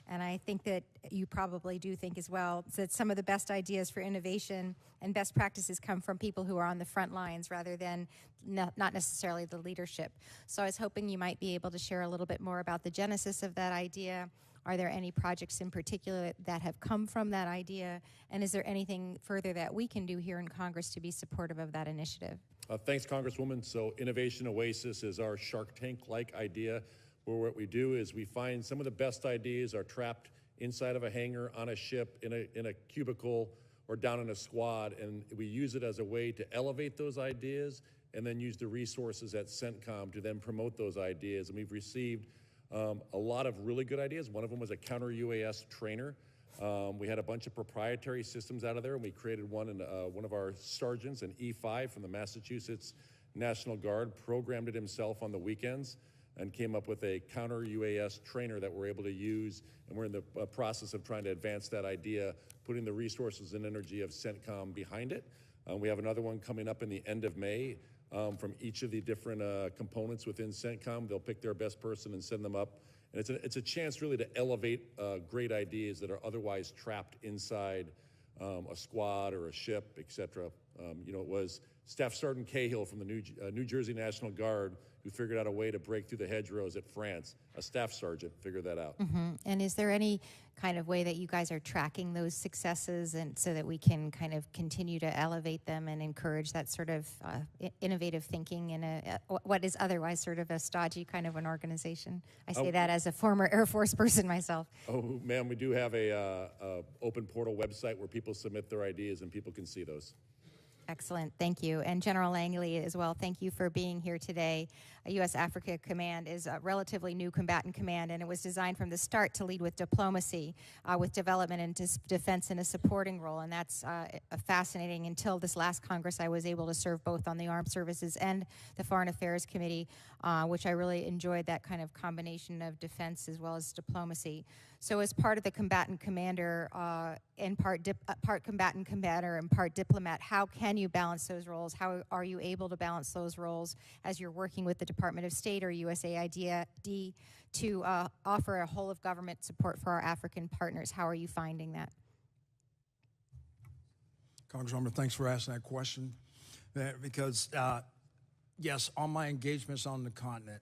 And I think that you probably do think as well that some of the best ideas for innovation and best practices come from people who are on the front lines rather than not necessarily the leadership. So I was hoping you might be able to share a little bit more about the genesis of that idea. Are there any projects in particular that have come from that idea? And is there anything further that we can do here in Congress to be supportive of that initiative? Thanks, Congresswoman. So Innovation Oasis is our Shark Tank-like idea, where what we do is we find some of the best ideas are trapped inside of a hangar, on a ship, in a cubicle, or down in a squad, and we use it as a way to elevate those ideas and then use the resources at Centcom to then promote those ideas. And we've received a lot of really good ideas. One of them was a counter UAS trainer. We had a bunch of proprietary systems out of there, and we created one, and one of our sergeants, an E5 from the Massachusetts National Guard, programmed it himself on the weekends and came up with a counter UAS trainer that we're able to use, and we're in the process of trying to advance that idea, putting the resources and energy of Centcom behind it. We have another one coming up in the end of May from each of the different components within Centcom. They'll pick their best person and send them up. And it's a chance really to elevate great ideas that are otherwise trapped inside a squad or a ship, et cetera. You know, it was Staff Sergeant Cahill from the New Jersey National Guard who figured out a way to break through the hedgerows at France. A staff sergeant figured that out. And is there any kind of way that you guys are tracking those successes, and so that we can kind of continue to elevate them and encourage that sort of innovative thinking in what is otherwise sort of a stodgy kind of an organization? I say that as a former Air Force person myself. Oh, ma'am, we do have a open portal website where people submit their ideas and people can see those. Excellent, thank you. And General Langley as well, thank you for being here today. U.S. Africa Command is a relatively new combatant command, and it was designed from the start to lead with diplomacy, with development and defense in a supporting role, and that's fascinating. Until this last Congress, I was able to serve both on the Armed Services and the Foreign Affairs Committee, which I really enjoyed that kind of combination of defense as well as diplomacy. So as part of the combatant commander, and part combatant commander and part diplomat, how can you balance those roles? How are you able to balance those roles as you're working with the Department of State or USAID to offer a whole of government support for our African partners? How are you finding that? Congresswoman, thanks for asking that question. Because, yes, all my engagements on the continent,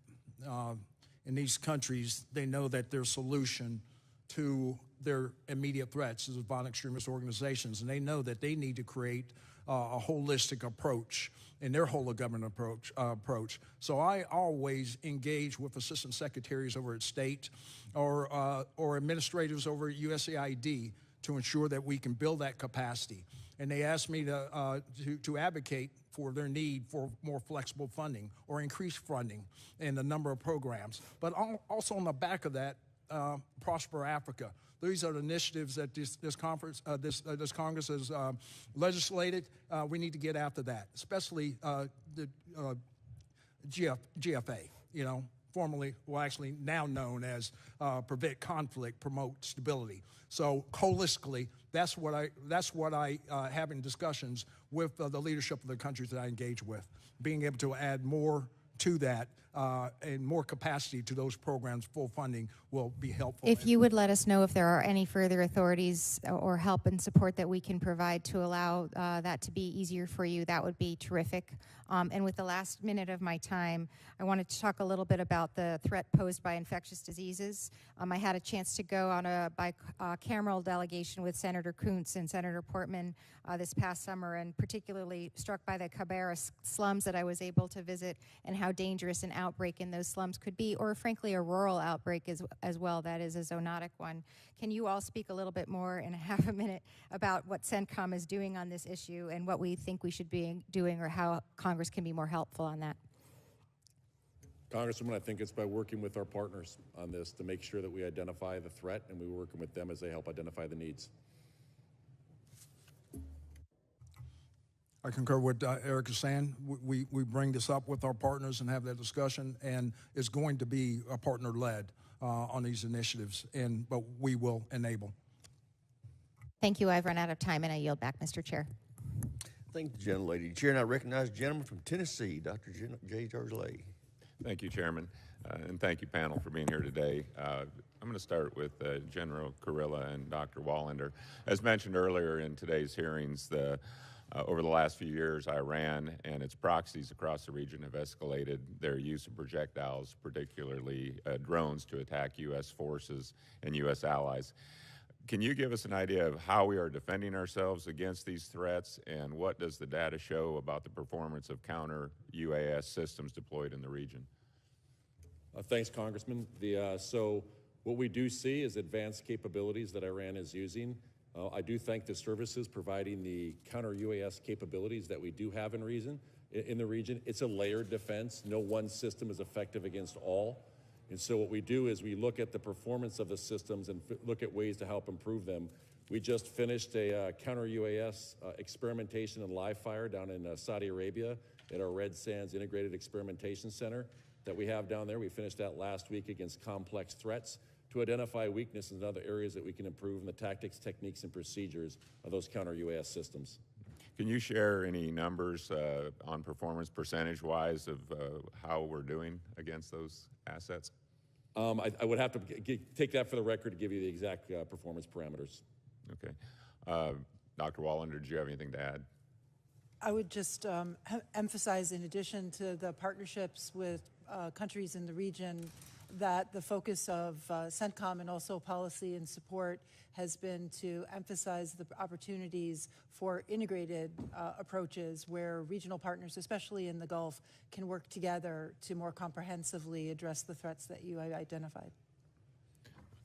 in these countries, they know that their solution to their immediate threats is violent extremist organizations, and they know that they need to create a holistic approach in their whole of government approach. So I always engage with assistant secretaries over at state or administrators over at USAID to ensure that we can build that capacity. And they ask me to advocate for their need for more flexible funding or increased funding in the number of programs. But also on the back of that, Prosper Africa. These are the initiatives that this Congress has legislated. We need to get after that, especially the GFA, you know, formerly, well, actually now known as Prevent Conflict, Promote Stability. So holistically, that's what I have in discussions with the leadership of the countries that I engage with, being able to add more to that and more capacity to those programs. Full funding will be helpful. If you would let us know if there are any further authorities or help and support that we can provide to allow that to be easier for you, that would be terrific. And with the last minute of my time, I wanted to talk a little bit about the threat posed by infectious diseases. I had a chance to go on a bicameral delegation with Senator Kuntz and Senator Portman this past summer, and particularly struck by the Cabera slums that I was able to visit and how dangerous an outbreak in those slums could be, or frankly a rural outbreak as well, that is a zoonotic one. Can you all speak a little bit more in a half a minute about what Centcom is doing on this issue and what we think we should be doing, or how Congress can be more helpful on that? Congresswoman, I think it's by working with our partners on this to make sure that we identify the threat and we're working with them as they help identify the needs. I concur with Eric is saying. We bring this up with our partners and have that discussion, and it's going to be a partner-led on these initiatives, but we will enable. Thank you. I've run out of time, and I yield back, Mr. Chair. Thank the gentlelady. Chair, and I recognize the gentleman from Tennessee, Dr. J. Lay. Thank you, Chairman, and thank you, panel, for being here today. I'm going to start with General Kurilla and Dr. Wallander. As mentioned earlier in today's hearings, over the last few years, Iran and its proxies across the region have escalated their use of projectiles, particularly drones, to attack U.S. forces and U.S. allies. Can you give us an idea of how we are defending ourselves against these threats, and what does the data show about the performance of counter-UAS systems deployed in the region? Thanks, Congressman. So what we do see is advanced capabilities that Iran is using. I do thank the services providing the counter-UAS capabilities that we do have in the region. It's a layered defense. No one system is effective against all. And so what we do is we look at the performance of the systems and look at ways to help improve them. We just finished a counter-UAS experimentation and live fire down in Saudi Arabia at our Red Sands Integrated Experimentation Center that we have down there. We finished that last week against complex threats to identify weaknesses in other areas that we can improve in the tactics, techniques, and procedures of those counter-UAS systems. Can you share any numbers on performance percentage-wise of how we're doing against those assets? I would have to take that for the record to give you the exact performance parameters. Okay. Dr. Wallander, did you have anything to add? I would just emphasize, in addition to the partnerships with countries in the region, that the focus of Centcom and also policy and support has been to emphasize the opportunities for integrated approaches where regional partners, especially in the Gulf, can work together to more comprehensively address the threats that you identified.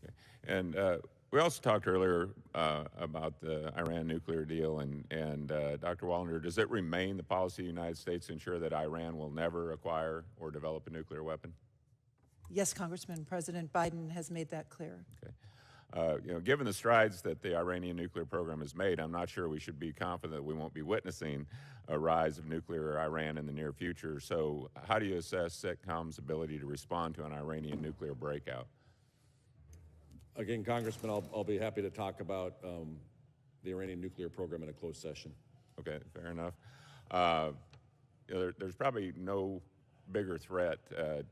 Okay. And we also talked earlier about the Iran nuclear deal, and Dr. Wallander, does it remain the policy of the United States to ensure that Iran will never acquire or develop a nuclear weapon? Yes, Congressman. President Biden has made that clear. Okay. Given the strides that the Iranian nuclear program has made, I'm not sure we should be confident that we won't be witnessing a rise of nuclear Iran in the near future. So how do you assess Centcom's ability to respond to an Iranian nuclear breakout? Again, Congressman, I'll be happy to talk about the Iranian nuclear program in a closed session. Okay, fair enough. There's probably no bigger threat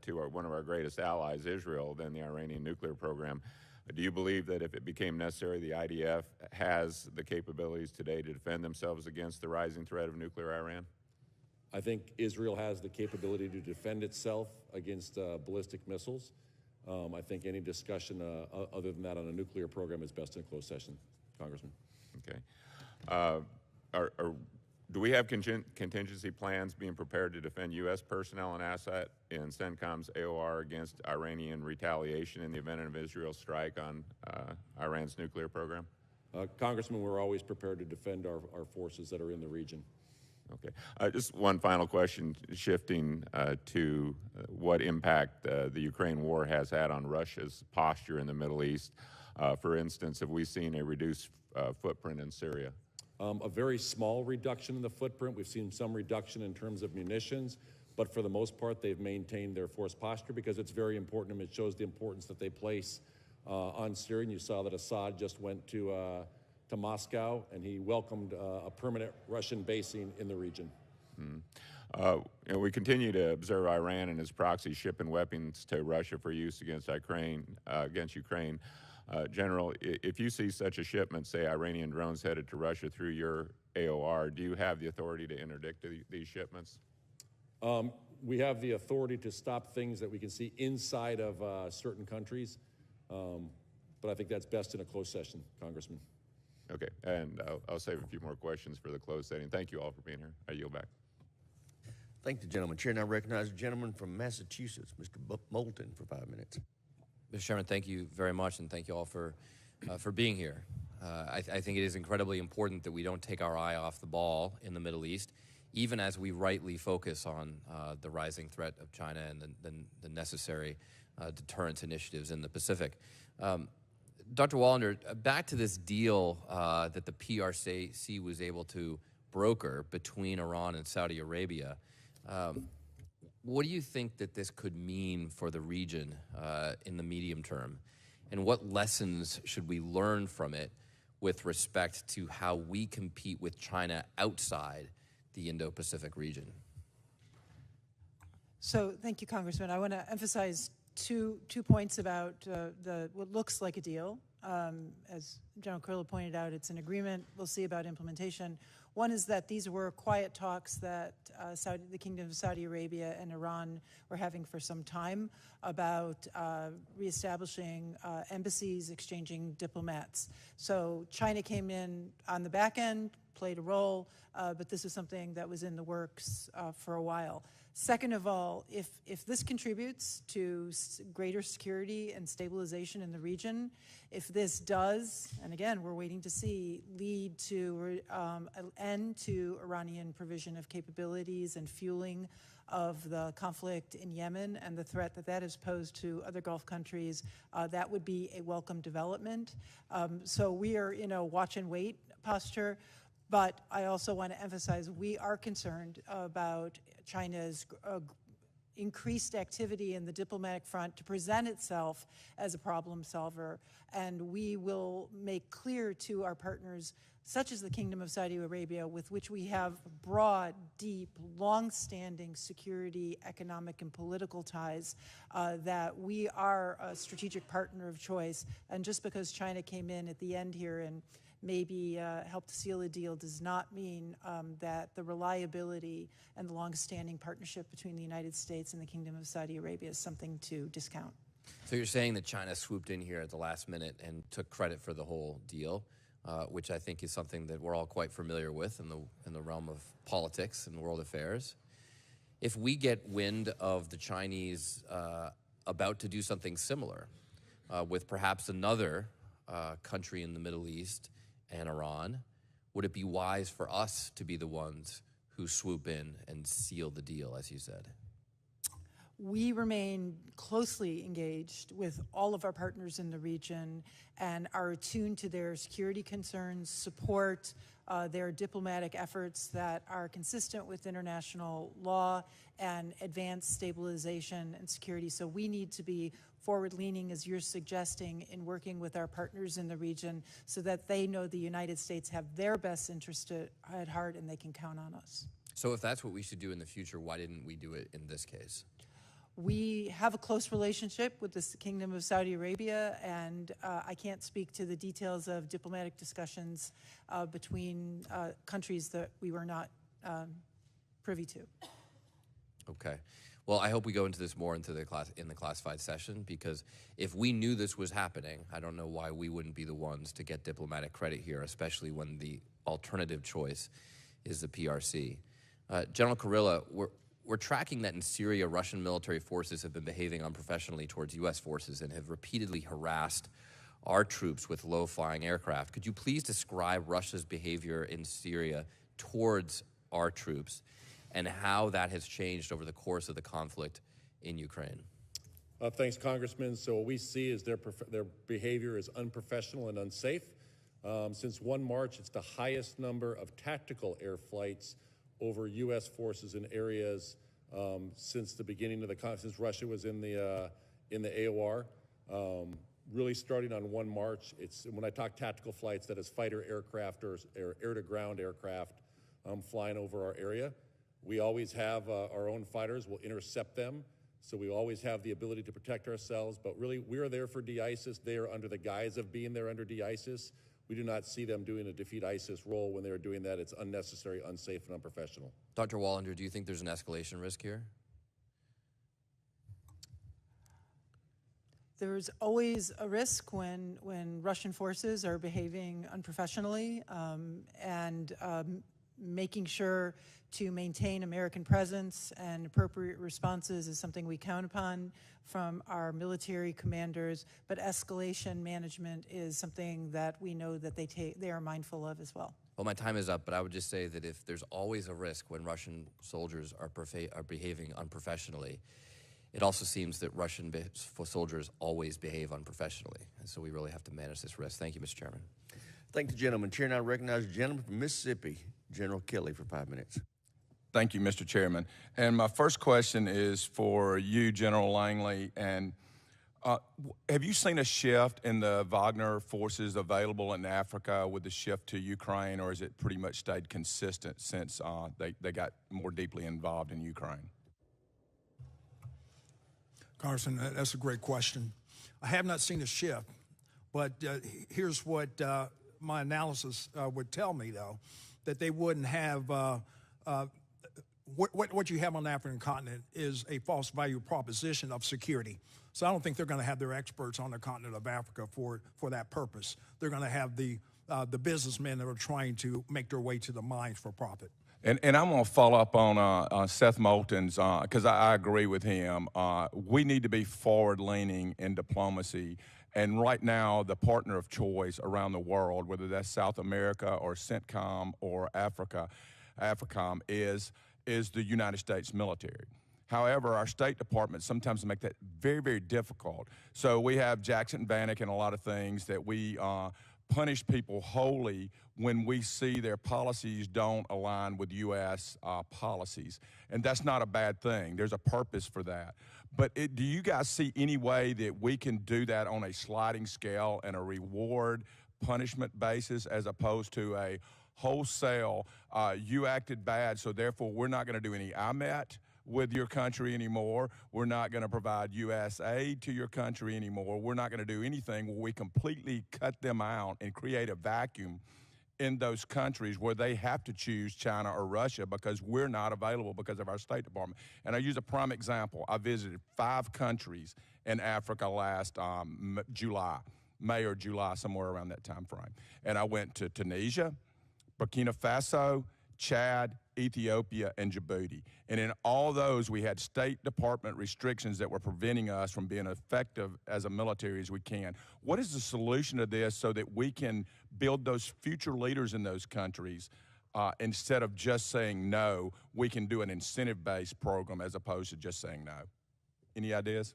to one of our greatest allies, Israel, than the Iranian nuclear program. Do you believe that if it became necessary, the IDF has the capabilities today to defend themselves against the rising threat of nuclear Iran? I think Israel has the capability to defend itself against ballistic missiles. I think any discussion other than that on a nuclear program is best in a closed session, Congressman. Okay. Do we have contingency plans being prepared to defend U.S. personnel and asset in CENTCOM's AOR against Iranian retaliation in the event of Israel's strike on Iran's nuclear program? Congressman, we're always prepared to defend our forces that are in the region. Okay. Just one final question, shifting to what impact the Ukraine war has had on Russia's posture in the Middle East. For instance, have we seen a reduced footprint in Syria? A very small reduction in the footprint. We've seen some reduction in terms of munitions, but for the most part, they've maintained their force posture because it's very important, and it shows the importance that they place on Syria. And you saw that Assad just went to Moscow, and he welcomed a permanent Russian basing in the region. We continue to observe Iran and its proxy shipping weapons to Russia for use against Ukraine. General, if you see such a shipment, say Iranian drones headed to Russia through your AOR, do you have the authority to interdict these shipments? We have the authority to stop things that we can see inside of certain countries, but I think that's best in a closed session, Congressman. Okay, and I'll save a few more questions for the closed setting. Thank you all for being here. I yield back. Thank the gentleman. Chair now recognizes the gentleman from Massachusetts, Mr. Moulton, for 5 minutes. Mr. Chairman, thank you very much, and thank you all for being here. I think it is incredibly important that we don't take our eye off the ball in the Middle East, even as we rightly focus on the rising threat of China and the necessary deterrence initiatives in the Pacific. Dr. Wallander, back to this deal that the PRC was able to broker between Iran and Saudi Arabia. What do you think that this could mean for the region in the medium term? And what lessons should we learn from it with respect to how we compete with China outside the Indo-Pacific region? So thank you, Congressman. I want to emphasize two points about what looks like a deal. As General Kurilla pointed out, it's an agreement. We'll see about implementation. One is that these were quiet talks that the Kingdom of Saudi Arabia and Iran were having for some time about reestablishing embassies, exchanging diplomats. So China came in on the back end, played a role, but this is something that was in the works for a while. Second of all, if this contributes to greater security and stabilization in the region, if this does, and again, we're waiting to see, lead to an end to Iranian provision of capabilities and fueling of the conflict in Yemen and the threat that that has posed to other Gulf countries, that would be a welcome development. So we are in a watch and wait posture. But I also want to emphasize we are concerned about China's increased activity in the diplomatic front to present itself as a problem solver. And we will make clear to our partners, such as the Kingdom of Saudi Arabia, with which we have broad, deep, long-standing security, economic, and political ties, that we are a strategic partner of choice. And just because China came in at the end here and maybe helped seal a deal does not mean that the reliability and the long-standing partnership between the United States and the Kingdom of Saudi Arabia is something to discount. So you're saying that China swooped in here at the last minute and took credit for the whole deal, which I think is something that we're all quite familiar with in the realm of politics and world affairs. If we get wind of the Chinese about to do something similar with perhaps another country in the Middle East and Iran, would it be wise for us to be the ones who swoop in and seal the deal, as you said? We remain closely engaged with all of our partners in the region and are attuned to their security concerns, support their diplomatic efforts that are consistent with international law and advance stabilization and security. So we need to be forward-leaning, as you're suggesting, in working with our partners in the region so that they know the United States have their best interest at heart and they can count on us. So if that's what we should do in the future, why didn't we do it in this case? We have a close relationship with the Kingdom of Saudi Arabia, and I can't speak to the details of diplomatic discussions between countries that we were not privy to. Okay. Well, I hope we go into this more in the classified session, because if we knew this was happening, I don't know why we wouldn't be the ones to get diplomatic credit here, especially when the alternative choice is the PRC. General Kurilla, we're tracking that in Syria, Russian military forces have been behaving unprofessionally towards U.S. forces and have repeatedly harassed our troops with low-flying aircraft. Could you please describe Russia's behavior in Syria towards our troops and how that has changed over the course of the conflict in Ukraine? Thanks, Congressman. So what we see is their behavior is unprofessional and unsafe. Since 1 March, it's the highest number of tactical air flights over U.S. forces in areas since the beginning of the conflict, since Russia was in the AOR. Really starting on 1 March, when I talk tactical flights, that is fighter aircraft or air-to-ground aircraft flying over our area. We always have our own fighters. We'll intercept them, so we always have the ability to protect ourselves. But really, we are there for de-ISIS. They are under the guise of being there under de-ISIS. We do not see them doing a defeat ISIS role. When they're doing that, it's unnecessary, unsafe, and unprofessional. Dr. Wallander, do you think there's an escalation risk here? There's always a risk when Russian forces are behaving unprofessionally, and making sure to maintain American presence and appropriate responses is something we count upon from our military commanders, but escalation management is something that we know that they are mindful of as well. Well, my time is up, but I would just say that if there's always a risk when Russian soldiers are behaving unprofessionally, it also seems that Russian soldiers always behave unprofessionally, and so we really have to manage this risk. Thank you, Mr. Chairman. Thank the gentleman. Chair now recognizes the gentleman from Mississippi, General Kelly, for 5 minutes. Thank you, Mr. Chairman. And my first question is for you, General Langley. And have you seen a shift in the Wagner forces available in Africa with the shift to Ukraine, or has it pretty much stayed consistent since they got more deeply involved in Ukraine? Congressman, that's a great question. I have not seen a shift, but here's what my analysis would tell me, though, that they wouldn't have what you have on the African continent is a false value proposition of security. So I don't think they're going to have their experts on the continent of Africa for that purpose. They're going to have the businessmen that are trying to make their way to the mines for profit. And I'm going to follow up on Seth Moulton's, because I agree with him. We need to be forward-leaning in diplomacy. And right now, the partner of choice around the world, whether that's South America or Centcom or Africom, is the United States military. However, our State Department sometimes make that very, very difficult. So we have Jackson Vanik and a lot of things that we punish people wholly when we see their policies don't align with U.S. Policies. And that's not a bad thing. There's a purpose for that. But do you guys see any way that we can do that on a sliding scale and a reward punishment basis as opposed to a wholesale, you acted bad, so therefore we're not going to do any IMET with your country anymore. We're not going to provide U.S. aid to your country anymore. We're not going to do anything where we completely cut them out and create a vacuum in those countries where they have to choose China or Russia because we're not available because of our State Department. And I use a prime example. I visited 5 countries in Africa last July, May or July, somewhere around that time frame. And I went to Tunisia, Burkina Faso, Chad, Ethiopia, and Djibouti. And in all those, we had State Department restrictions that were preventing us from being effective as a military as we can. What is the solution to this so that we can build those future leaders in those countries instead of just saying no, we can do an incentive-based program as opposed to just saying no? Any ideas?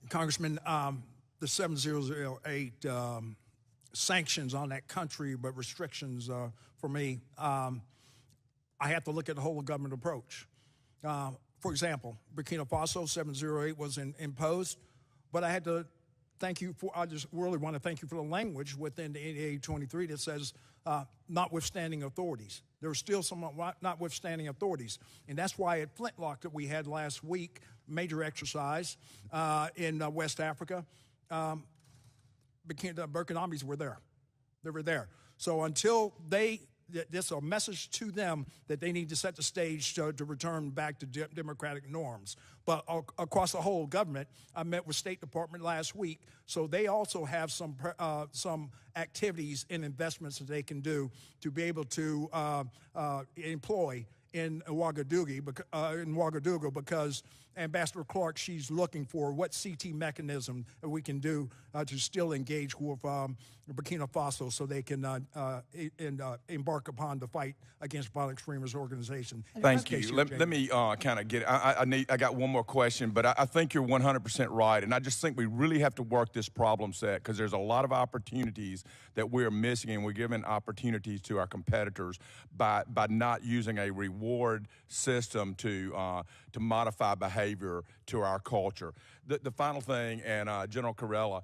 Congressman, the 7008 sanctions on that country, but restrictions for me, I have to look at the whole government approach. For example, Burkina Faso, 708 was imposed, but I had to thank you for, I just really want to thank you for the language within the 8823 that says notwithstanding authorities. There are still some notwithstanding authorities. And that's why at Flintlock that we had last week, major exercise in West Africa, the Burkinabes were there. They were there. So until there's a message to them that they need to set the stage to return back to democratic norms. But across the whole government, I met with State Department last week, so they also have some activities and investments that they can do to be able to employ in Ouagadougou because Ambassador Clark, she's looking for what CT mechanism we can do to still engage with Burkina Faso so they can embark upon the fight against violent extremist organization. Thank you. Let me kind of get it. I got one more question, but I think you're 100% right, and I just think we really have to work this problem set because there's a lot of opportunities that we're missing, and we're giving opportunities to our competitors by not using a reward system to modify behavior to our culture. The final thing, and General Kurilla,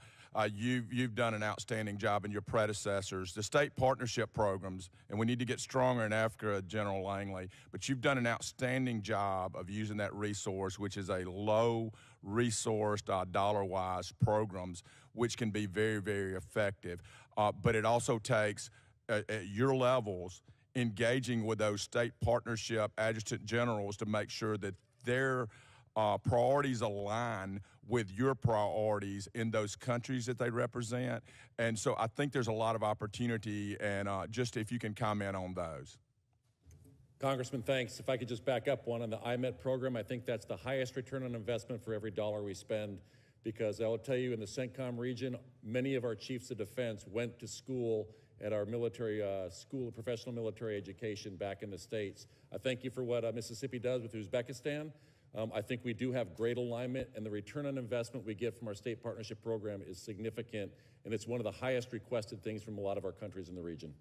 you've done an outstanding job in your predecessors. The state partnership programs, and we need to get stronger in Africa, General Langley, but you've done an outstanding job of using that resource, which is a low-resourced, dollar-wise programs, which can be very, very effective. But it also takes, at your levels, engaging with those state partnership adjutant generals to make sure that their priorities align with your priorities in those countries that they represent. And so I think there's a lot of opportunity, and just if you can comment on those. Congressman, thanks. If I could just back up one on the IMET program, I think that's the highest return on investment for every dollar we spend, because I will tell you in the Centcom region, many of our chiefs of defense went to school at our military school of professional military education back in the States. I thank you for what Mississippi does with Uzbekistan. I think we do have great alignment, and the return on investment we get from our state partnership program is significant, and it's one of the highest requested things from a lot of our countries in the region.